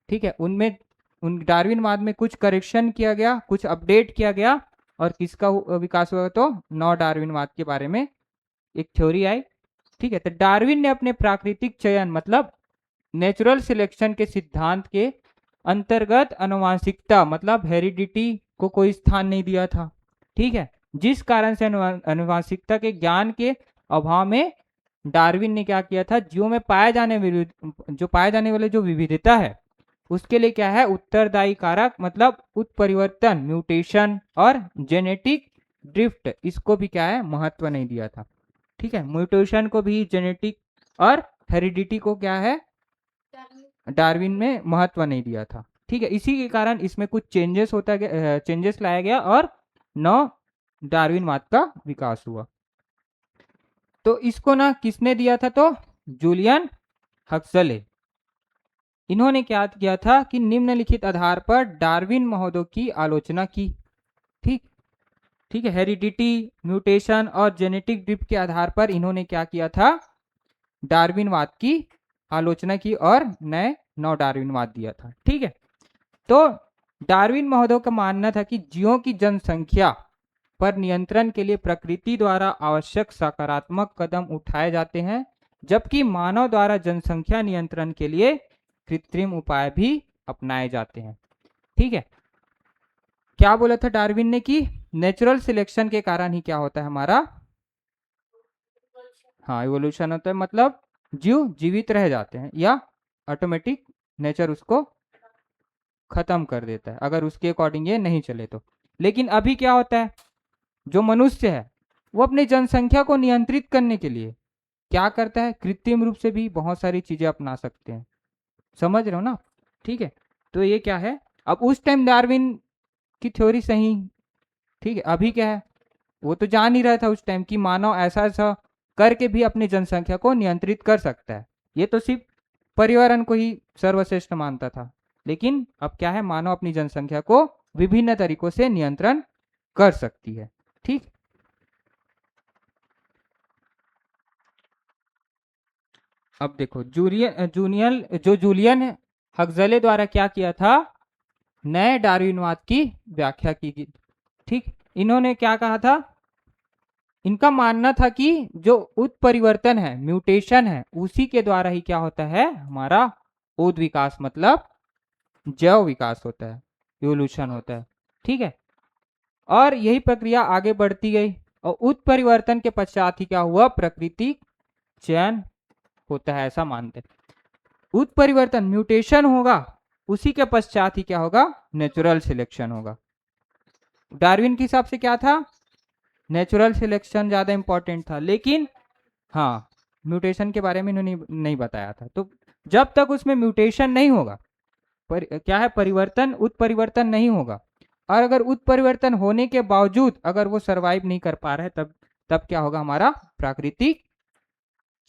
ठीक है, उनमें उन डार्विनवाद में कुछ करेक्शन किया गया, कुछ अपडेट किया गया, और किसका विकास हुआ, तो नौ डार्विनवाद के बारे में एक थ्योरी आई। ठीक है, तो डार्विन ने अपने प्राकृतिक चयन मतलब नेचुरल सिलेक्शन के सिद्धांत के अंतर्गत अनुवांशिकता मतलब हेरिडिटी को कोई स्थान नहीं दिया था। ठीक है, जिस कारण से अनुवांशिकता के ज्ञान के अभाव में डार्विन ने क्या किया था, जीवों में पाए जाने वाले जो विविधता है उसके लिए क्या है, उत्तरदायी कारक मतलब उत्परिवर्तन, म्यूटेशन और जेनेटिक ड्रिफ्ट, इसको भी क्या है महत्व नहीं दिया था। ठीक है, म्यूटेशन को भी, जेनेटिक और हेरिडिटी को क्या है डार्विन में महत्व नहीं दिया था। ठीक है, इसी के कारण इसमें कुछ चेंजेस लाया गया और नौ डार्विनवाद का विकास हुआ। तो इसको ना किसने दिया था, तो जूलियन हक्सले। इन्होंने क्या किया था कि निम्नलिखित आधार पर डार्विन महोदय की आलोचना की। ठीक, ठीक है, हेरिडिटी, म्यूटेशन और जेनेटिक ड्रिफ्ट के आधार पर इन्होंने क्या किया था, डार्विनवाद की आलोचना की और नए नौ डार्विनवाद दिया था। ठीक है, तो डार्विन महोदय का मानना था कि जीवों की जनसंख्या पर नियंत्रण के लिए प्रकृति द्वारा आवश्यक सकारात्मक कदम उठाए जाते हैं, जबकि मानव द्वारा जनसंख्या नियंत्रण के लिए कृत्रिम उपाय भी अपनाए जाते हैं। ठीक है, क्या बोला था डार्विन ने कि नेचुरल सिलेक्शन के कारण ही क्या होता है हमारा, हाँ इवोल्यूशन होता है, मतलब जीव जीवित रह जाते हैं या ऑटोमेटिक नेचर उसको खत्म कर देता है अगर उसके अकॉर्डिंग ये नहीं चले तो। लेकिन अभी क्या होता है, जो मनुष्य है वो अपनी जनसंख्या को नियंत्रित करने के लिए क्या करता है, कृत्रिम रूप से भी बहुत सारी चीजें अपना सकते हैं, समझ रहे हो ना। ठीक है, तो ये क्या है, अब उस टाइम डार्विन की थ्योरी सही, ठीक है, अभी क्या है, वो तो जान ही रहा था उस टाइम कि मानव ऐसा ऐसा करके भी अपनी जनसंख्या को नियंत्रित कर सकता है, ये तो सिर्फ पर्यावरण को ही सर्वश्रेष्ठ मानता था। लेकिन अब क्या है, मानव अपनी जनसंख्या को विभिन्न तरीकों से नियंत्रण कर सकती है। ठीक, अब देखो जूलियन हक्सले द्वारा क्या किया था, नए डार्विनवाद की व्याख्या की गई। ठीक, इन्होंने क्या कहा था, इनका मानना था कि जो उत्परिवर्तन है, म्यूटेशन है, उसी के द्वारा ही क्या होता है हमारा उद विकास, मतलब जैव विकास होता है, इवोल्यूशन होता है। ठीक है, और यही प्रक्रिया आगे बढ़ती गई और उत्परिवर्तन के पश्चात ही क्या हुआ, प्राकृतिक चयन होता है, ऐसा मानते हैं। उत्परिवर्तन म्यूटेशन होगा, उसी के पश्चात ही क्या होगा, नेचुरल सिलेक्शन होगा। डार्विन के हिसाब से क्या था, नेचुरल सिलेक्शन ज्यादा इंपॉर्टेंट था, लेकिन हाँ म्यूटेशन के बारे में इन्होंने नहीं बताया था। तो जब तक उसमें म्यूटेशन नहीं होगा, क्या है, परिवर्तन उत्परिवर्तन नहीं होगा, और अगर उत्परिवर्तन होने के बावजूद अगर वो सरवाइव नहीं कर पा रहा है, तब तब क्या होगा, हमारा प्राकृतिक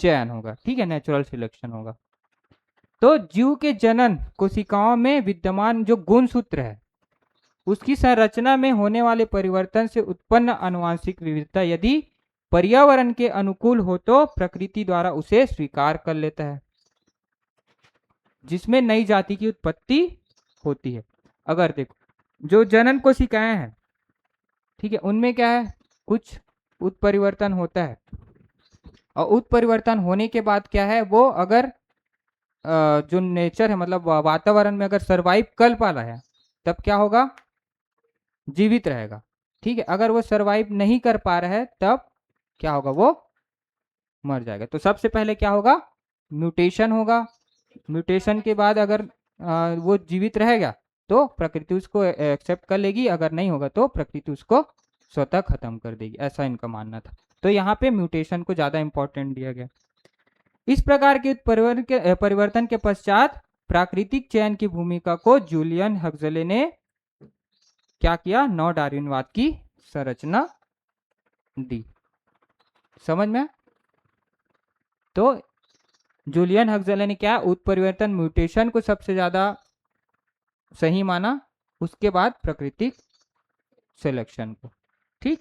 चयन होगा। ठीक है, नेचुरल सिलेक्शन होगा। तो जीव के जनन कोशिकाओं में विद्यमान जो गुणसूत्र है, उसकी संरचना में होने वाले परिवर्तन से उत्पन्न आनुवंशिक विविधता यदि पर्यावरण के अनुकूल हो तो प्रकृति द्वारा उसे स्वीकार कर लेता है, जिसमें नई जाति की उत्पत्ति होती है। अगर देखो जो जनन कोशिकाएं हैं, ठीक है, उनमें क्या है, कुछ उत्परिवर्तन होता है, और उत्परिवर्तन होने के बाद क्या है, वो अगर जो नेचर है, मतलब वातावरण में अगर सरवाइव कर पा रहा है, तब क्या होगा, जीवित रहेगा। ठीक है, अगर वो सरवाइव नहीं कर पा रहा है, तब क्या होगा, वो मर जाएगा। तो सबसे पहले क्या होगा, म्यूटेशन होगा, म्यूटेशन के बाद अगर वो जीवित रहेगा तो प्रकृति उसको एक्सेप्ट कर लेगी, अगर नहीं होगा तो प्रकृति उसको स्वतः खत्म कर देगी, ऐसा इनका मानना था। तो यहाँ पे म्यूटेशन को ज्यादा इंपॉर्टेंट दिया गया। इस प्रकार के परिवर्तन के पश्चात प्राकृतिक चयन की भूमिका को जूलियन हक्सले ने क्या किया, नव डार्विनवाद की संरचना दी। समझ में? तो जूलियन हक्सले ने क्या, उत्परिवर्तन म्यूटेशन को सबसे ज्यादा सही माना, उसके बाद प्राकृतिक सिलेक्शन को। ठीक,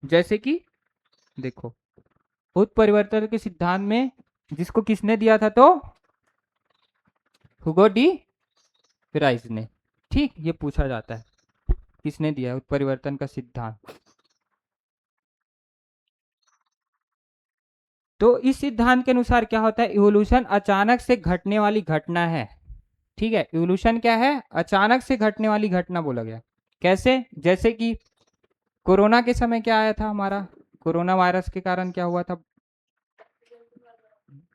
जैसे कि देखो उत्परिवर्तन के सिद्धांत में जिसको किसने दिया था, तो हुगो डी राइस ने। ठीक, ये पूछा जाता है किसने दिया उत्परिवर्तन का सिद्धांत। तो इस सिद्धांत के अनुसार क्या होता है, इवोल्यूशन अचानक से घटने वाली घटना है। ठीक है, इवोल्यूशन क्या है, अचानक से घटने वाली घटना बोला गया। कैसे, जैसे कि कोरोना के समय क्या आया था हमारा, कोरोना वायरस के कारण क्या हुआ था।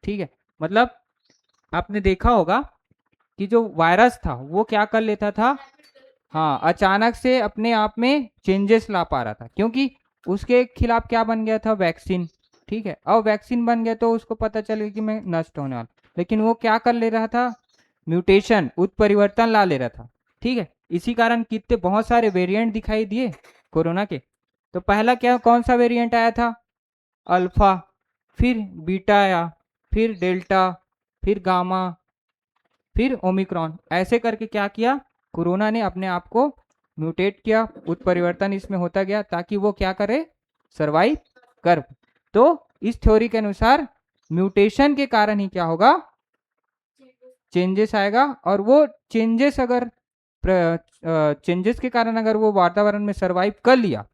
ठीक है, मतलब आपने देखा होगा कि जो वायरस था वो क्या कर लेता था, हाँ अचानक से अपने आप में चेंजेस ला पा रहा था, क्योंकि उसके खिलाफ क्या बन गया था, वैक्सीन। ठीक है, अब वैक्सीन बन गया तो उसको पता चल गया कि मैं नष्ट होने वाला, लेकिन वो क्या कर ले रहा था, म्यूटेशन उत्परिवर्तन ला ले रहा था। ठीक है, इसी कारण कितने बहुत सारे वेरिएंट दिखाई दिए कोरोना के। तो पहला क्या, कौन सा वेरिएंट आया था, अल्फा, फिर बीटा आया, फिर डेल्टा, फिर गामा, फिर ओमिक्रॉन, ऐसे करके क्या किया, कोरोना ने अपने आप को म्यूटेट किया, उत्परिवर्तन इसमें होता गया ताकि वो क्या करे, सरवाइव कर। तो इस थ्योरी के अनुसार म्यूटेशन के कारण ही क्या होगा, चेंजेस आएगा, और वो चेंजेस अगर चेंजेस के कारण अगर वो वातावरण में सरवाइव कर लिया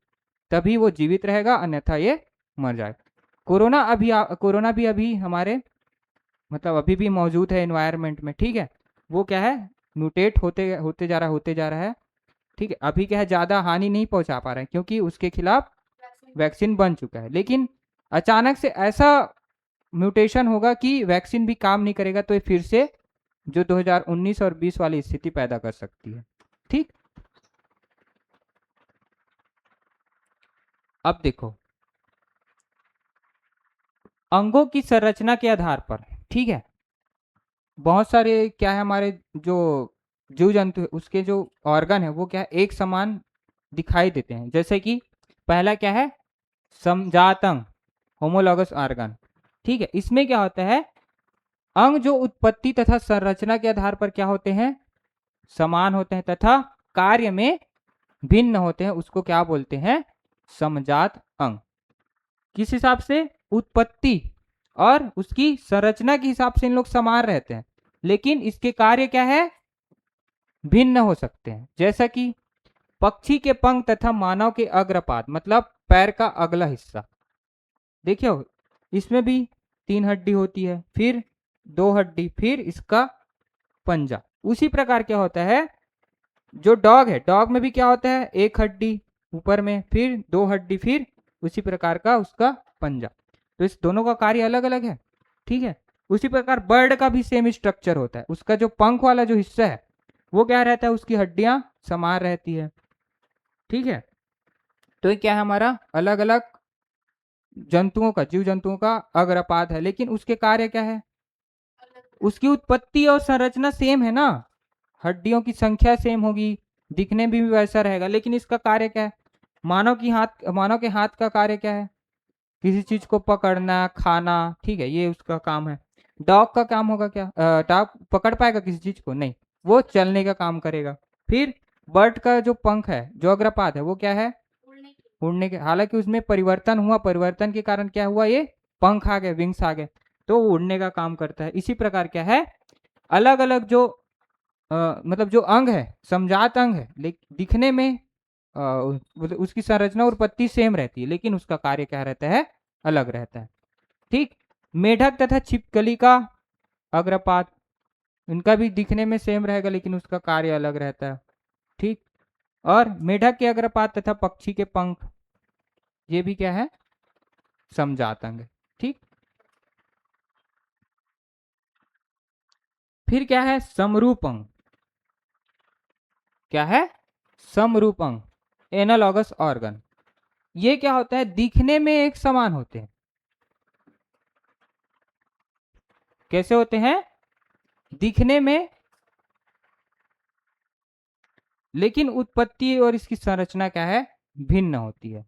तभी वो जीवित रहेगा, अन्यथा ये मर जाएगा। कोरोना भी अभी हमारे मतलब अभी भी मौजूद है एनवायरनमेंट में। ठीक है, वो क्या है, म्यूटेट होते होते जा रहा है। ठीक है, अभी क्या है, ज्यादा हानि नहीं पहुंचा पा रहे हैं क्योंकि उसके खिलाफ वैक्सीन बन चुका है। लेकिन अचानक से ऐसा म्यूटेशन होगा कि वैक्सीन भी काम नहीं करेगा, तो ये फिर से जो 2019 और 20 वाली स्थिति पैदा कर सकती है। ठीक, अब देखो अंगों की संरचना के आधार पर, ठीक है, बहुत सारे क्या है हमारे जो जीव जंतु है उसके जो ऑर्गन है वो क्या है एक समान दिखाई देते हैं। जैसे कि पहला क्या है, समजात अंग, होमोलॉगस ऑर्गन। ठीक है, इसमें क्या होता है, अंग जो उत्पत्ति तथा संरचना के आधार पर क्या होते हैं, समान होते हैं तथा कार्य में भिन्न होते हैं, उसको क्या बोलते हैं, समजात अंग। किस हिसाब से, उत्पत्ति और उसकी संरचना के हिसाब से इन लोग समान रहते हैं, लेकिन इसके कार्य क्या है, भिन्न हो सकते हैं। जैसा कि पक्षी के पंख तथा मानव के अग्रपाद, मतलब पैर का अगला हिस्सा, देखियो इसमें भी 3 हड्डी होती है, फिर 2 हड्डी, फिर इसका पंजा। उसी प्रकार क्या होता है, जो डॉग है, डॉग में भी क्या होता है, 1 हड्डी ऊपर में, फिर 2 हड्डी, फिर उसी प्रकार का उसका पंजा। तो इस दोनों का कार्य अलग अलग है। ठीक है, उसी प्रकार बर्ड का भी सेम स्ट्रक्चर होता है, उसका जो पंख वाला जो हिस्सा है वो क्या रहता है, उसकी हड्डियां समान रहती है। ठीक है, तो ये क्या है, हमारा अलग अलग जंतुओं का, जीव जंतुओं का अग्रपाद है, लेकिन उसके कार्य क्या है, उसकी उत्पत्ति और संरचना सेम है ना, हड्डियों की संख्या सेम होगी, दिखने में भी वैसा रहेगा, लेकिन इसका कार्य क्या है, मानव के हाथ का कार्य क्या है, किसी चीज को पकड़ना, खाना। ठीक है, ये उसका काम है। डॉग का काम होगा क्या, डॉग पकड़ पाएगा किसी चीज को, नहीं, वो चलने का काम करेगा। फिर बर्ड का जो पंख है, जो अग्रपाद है, वो क्या है, उड़ने के। हालांकि उसमें परिवर्तन हुआ, परिवर्तन के कारण क्या हुआ, ये पंख आ गए, विंग्स आ गए, तो वो उड़ने का काम करता है। इसी प्रकार क्या है, अलग अलग जो मतलब जो अंग है, समजात अंग है, लेकिन दिखने में उसकी संरचना और उत्पत्ति सेम रहती है, लेकिन उसका कार्य क्या रहता है, अलग रहता है। ठीक, मेढक तथा छिपकली का अग्रपाद, इनका भी दिखने में सेम रहेगा, लेकिन उसका कार्य अलग रहता है। ठीक, और मेढक के अग्रपाद तथा पक्षी के पंख, ये भी क्या है, समजात अंग है। ठीक, फिर क्या है, समरूप अंग। क्या है, समरूप अंग, एनालॉगस ऑर्गन। ये क्या होता है, दिखने में एक समान होते हैं। कैसे होते हैं, दिखने में, लेकिन उत्पत्ति और इसकी संरचना क्या है, भिन्न होती है।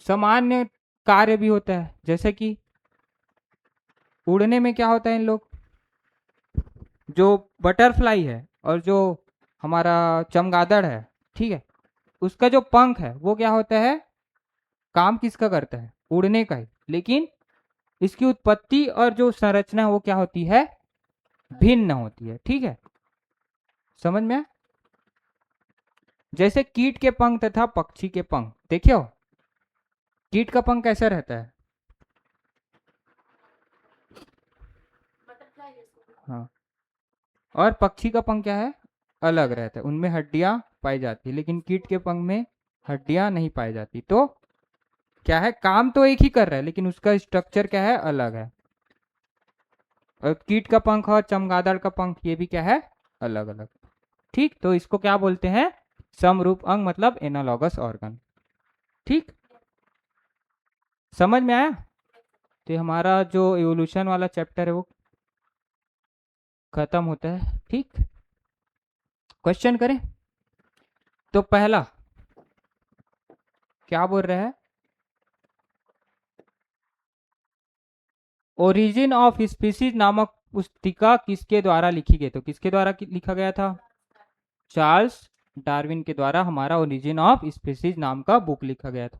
सामान्य कार्य भी होता है, जैसे कि उड़ने में क्या होता है, इन लोग जो बटरफ्लाई है और जो हमारा चमगादड़ है, ठीक है, उसका जो पंख है वो क्या होता है, काम किसका करता है, उड़ने का ही, लेकिन इसकी उत्पत्ति और जो संरचना वो क्या होती है, भिन्न होती है। ठीक है, समझ में आया? जैसे कीट के पंख तथा पक्षी के पंख, देखियो कीट का पंख कैसा रहता है, हाँ, और पक्षी का पंख क्या है, अलग रहता है, उनमें हड्डियां पाई जाती है, लेकिन कीट के पंख में हड्डियां नहीं पाई जाती। तो क्या है, काम तो एक ही कर रहा है, लेकिन उसका स्ट्रक्चर क्या है, अलग है। और कीट का पंख और चमगादड़ का पंख, ये भी क्या है, अलग अलग। ठीक, तो इसको क्या बोलते हैं, समरूप अंग, मतलब एनालॉगस ऑर्गन। ठीक, समझ में आया? तो हमारा जो इवोल्यूशन वाला चैप्टर है वो खत्म होता है। ठीक, क्वेश्चन करें तो पहला क्या बोल रहा है, ओरिजिन ऑफ स्पीसीज नामक पुस्तिका किसके द्वारा लिखी गई, तो किसके द्वारा लिखा गया था, चार्ल्स डार्विन के द्वारा हमारा ओरिजिन ऑफ स्पीसीज नाम का बुक लिखा गया था।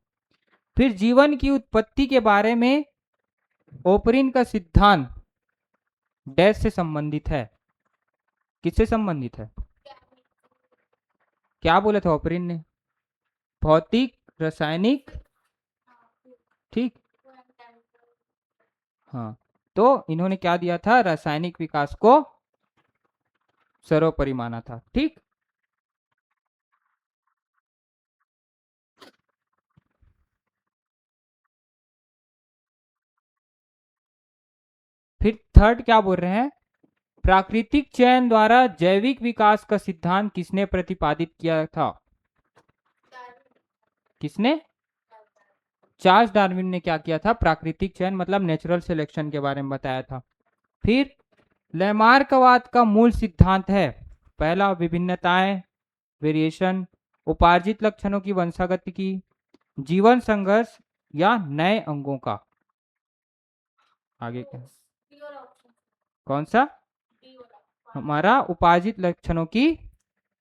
फिर जीवन की उत्पत्ति के बारे में ओपरिन का सिद्धांत डैश से संबंधित है, किससे संबंधित है, क्या बोला था ओपरिन ने, भौतिक, रासायनिक। ठीक, हाँ, तो इन्होंने क्या दिया था, रासायनिक विकास को सर्वोपरि माना था। ठीक, फिर थर्ड क्या बोल रहे हैं, प्राकृतिक चयन द्वारा जैविक विकास का सिद्धांत किसने प्रतिपादित किया था? किसने? चार्ल्स डार्विन ने क्या किया था? प्राकृतिक चयन मतलब नेचुरल सिलेक्शन के बारे में बताया था। फिर लैमार्कवाद का मूल सिद्धांत है, पहला विभिन्नताएं, वेरिएशन, उपार्जित लक्षणों की वंशागति की, जीवन संघर्ष या नए अंगों का। आगे क्या, कौन सा? हमारा उपार्जित लक्षणों की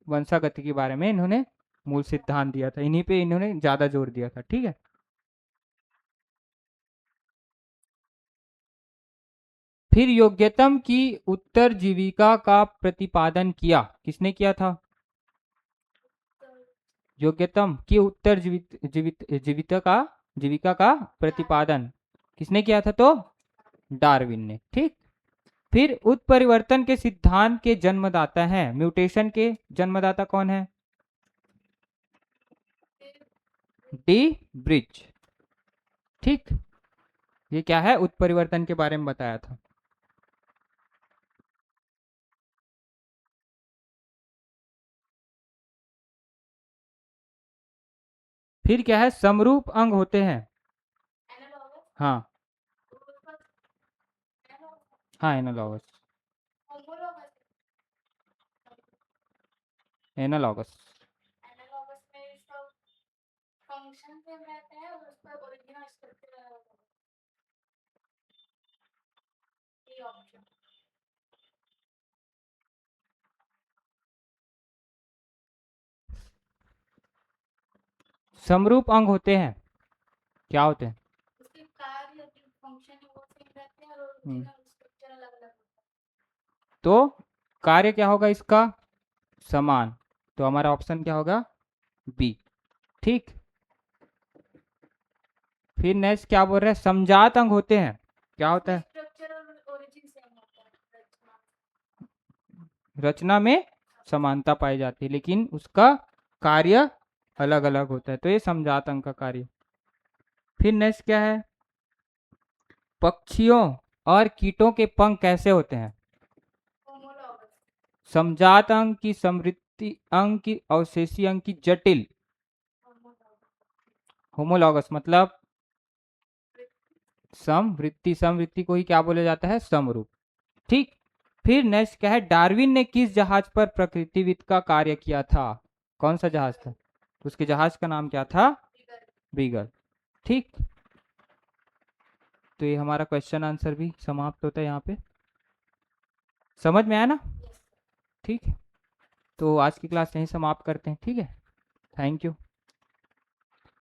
वंशागति के बारे में इन्होंने मूल सिद्धांत दिया था, इन्हीं पे इन्होंने ज्यादा जोर दिया था। ठीक है, फिर योग्यतम की उत्तरजीविका का प्रतिपादन किया, किसने किया था? योग्यतम की उत्तर जीविका का प्रतिपादन किसने किया था? तो डार्विन ने। ठीक, फिर उत्परिवर्तन के सिद्धांत के जन्मदाता हैं, म्यूटेशन के जन्मदाता कौन है? D bridge. ठीक, ये क्या है? उत्परिवर्तन के बारे में बताया था। फिर क्या है? समरूप अंग होते हैं। हाँ हाँ, एनालॉगस, एनालॉगस। फंक्शन सेम रहता है और उसका ओरिजिनल स्ट्रक्चर अलग होता है। ये ऑप्शन समरूप अंग होते हैं, क्या होते हैं? उसके कार्य जो फंक्शन है वो सेम रहते हैं और हम्म, ओरिजिनल स्ट्रक्चर अलग अलग होता है। तो कार्य क्या होगा इसका? समान। तो हमारा ऑप्शन क्या होगा? बी। ठीक, फिर नेक्स्ट क्या बोल रहे हैं? समजात अंग होते हैं, क्या होता है? स्ट्रक्चर और ओरिजिन सेम होता है रचना। रचना में समानता पाई जाती है लेकिन उसका कार्य अलग अलग होता है, तो ये समजात अंग का कार्य। फिर नेक्स्ट क्या है? पक्षियों और कीटों के पंख कैसे होते हैं? होमोलॉगस। समजात अंग की समृद्धि अंग की अवशेषी अंग की जटिल। होमोलॉगस मतलब समवृत्ति, समवृत्ति को ही क्या बोला जाता है? समरूप। ठीक, फिर नेक्स्ट क्या है? डार्विन ने किस जहाज पर प्रकृतिविद का कार्य किया था? कौन सा जहाज था? उसके जहाज का नाम क्या था? बीगल। ठीक, तो ये हमारा क्वेश्चन आंसर भी समाप्त होता है यहाँ पे। समझ में आया ना? ठीक है, तो आज की क्लास यहीं समाप्त करते हैं। ठीक है, थैंक यू।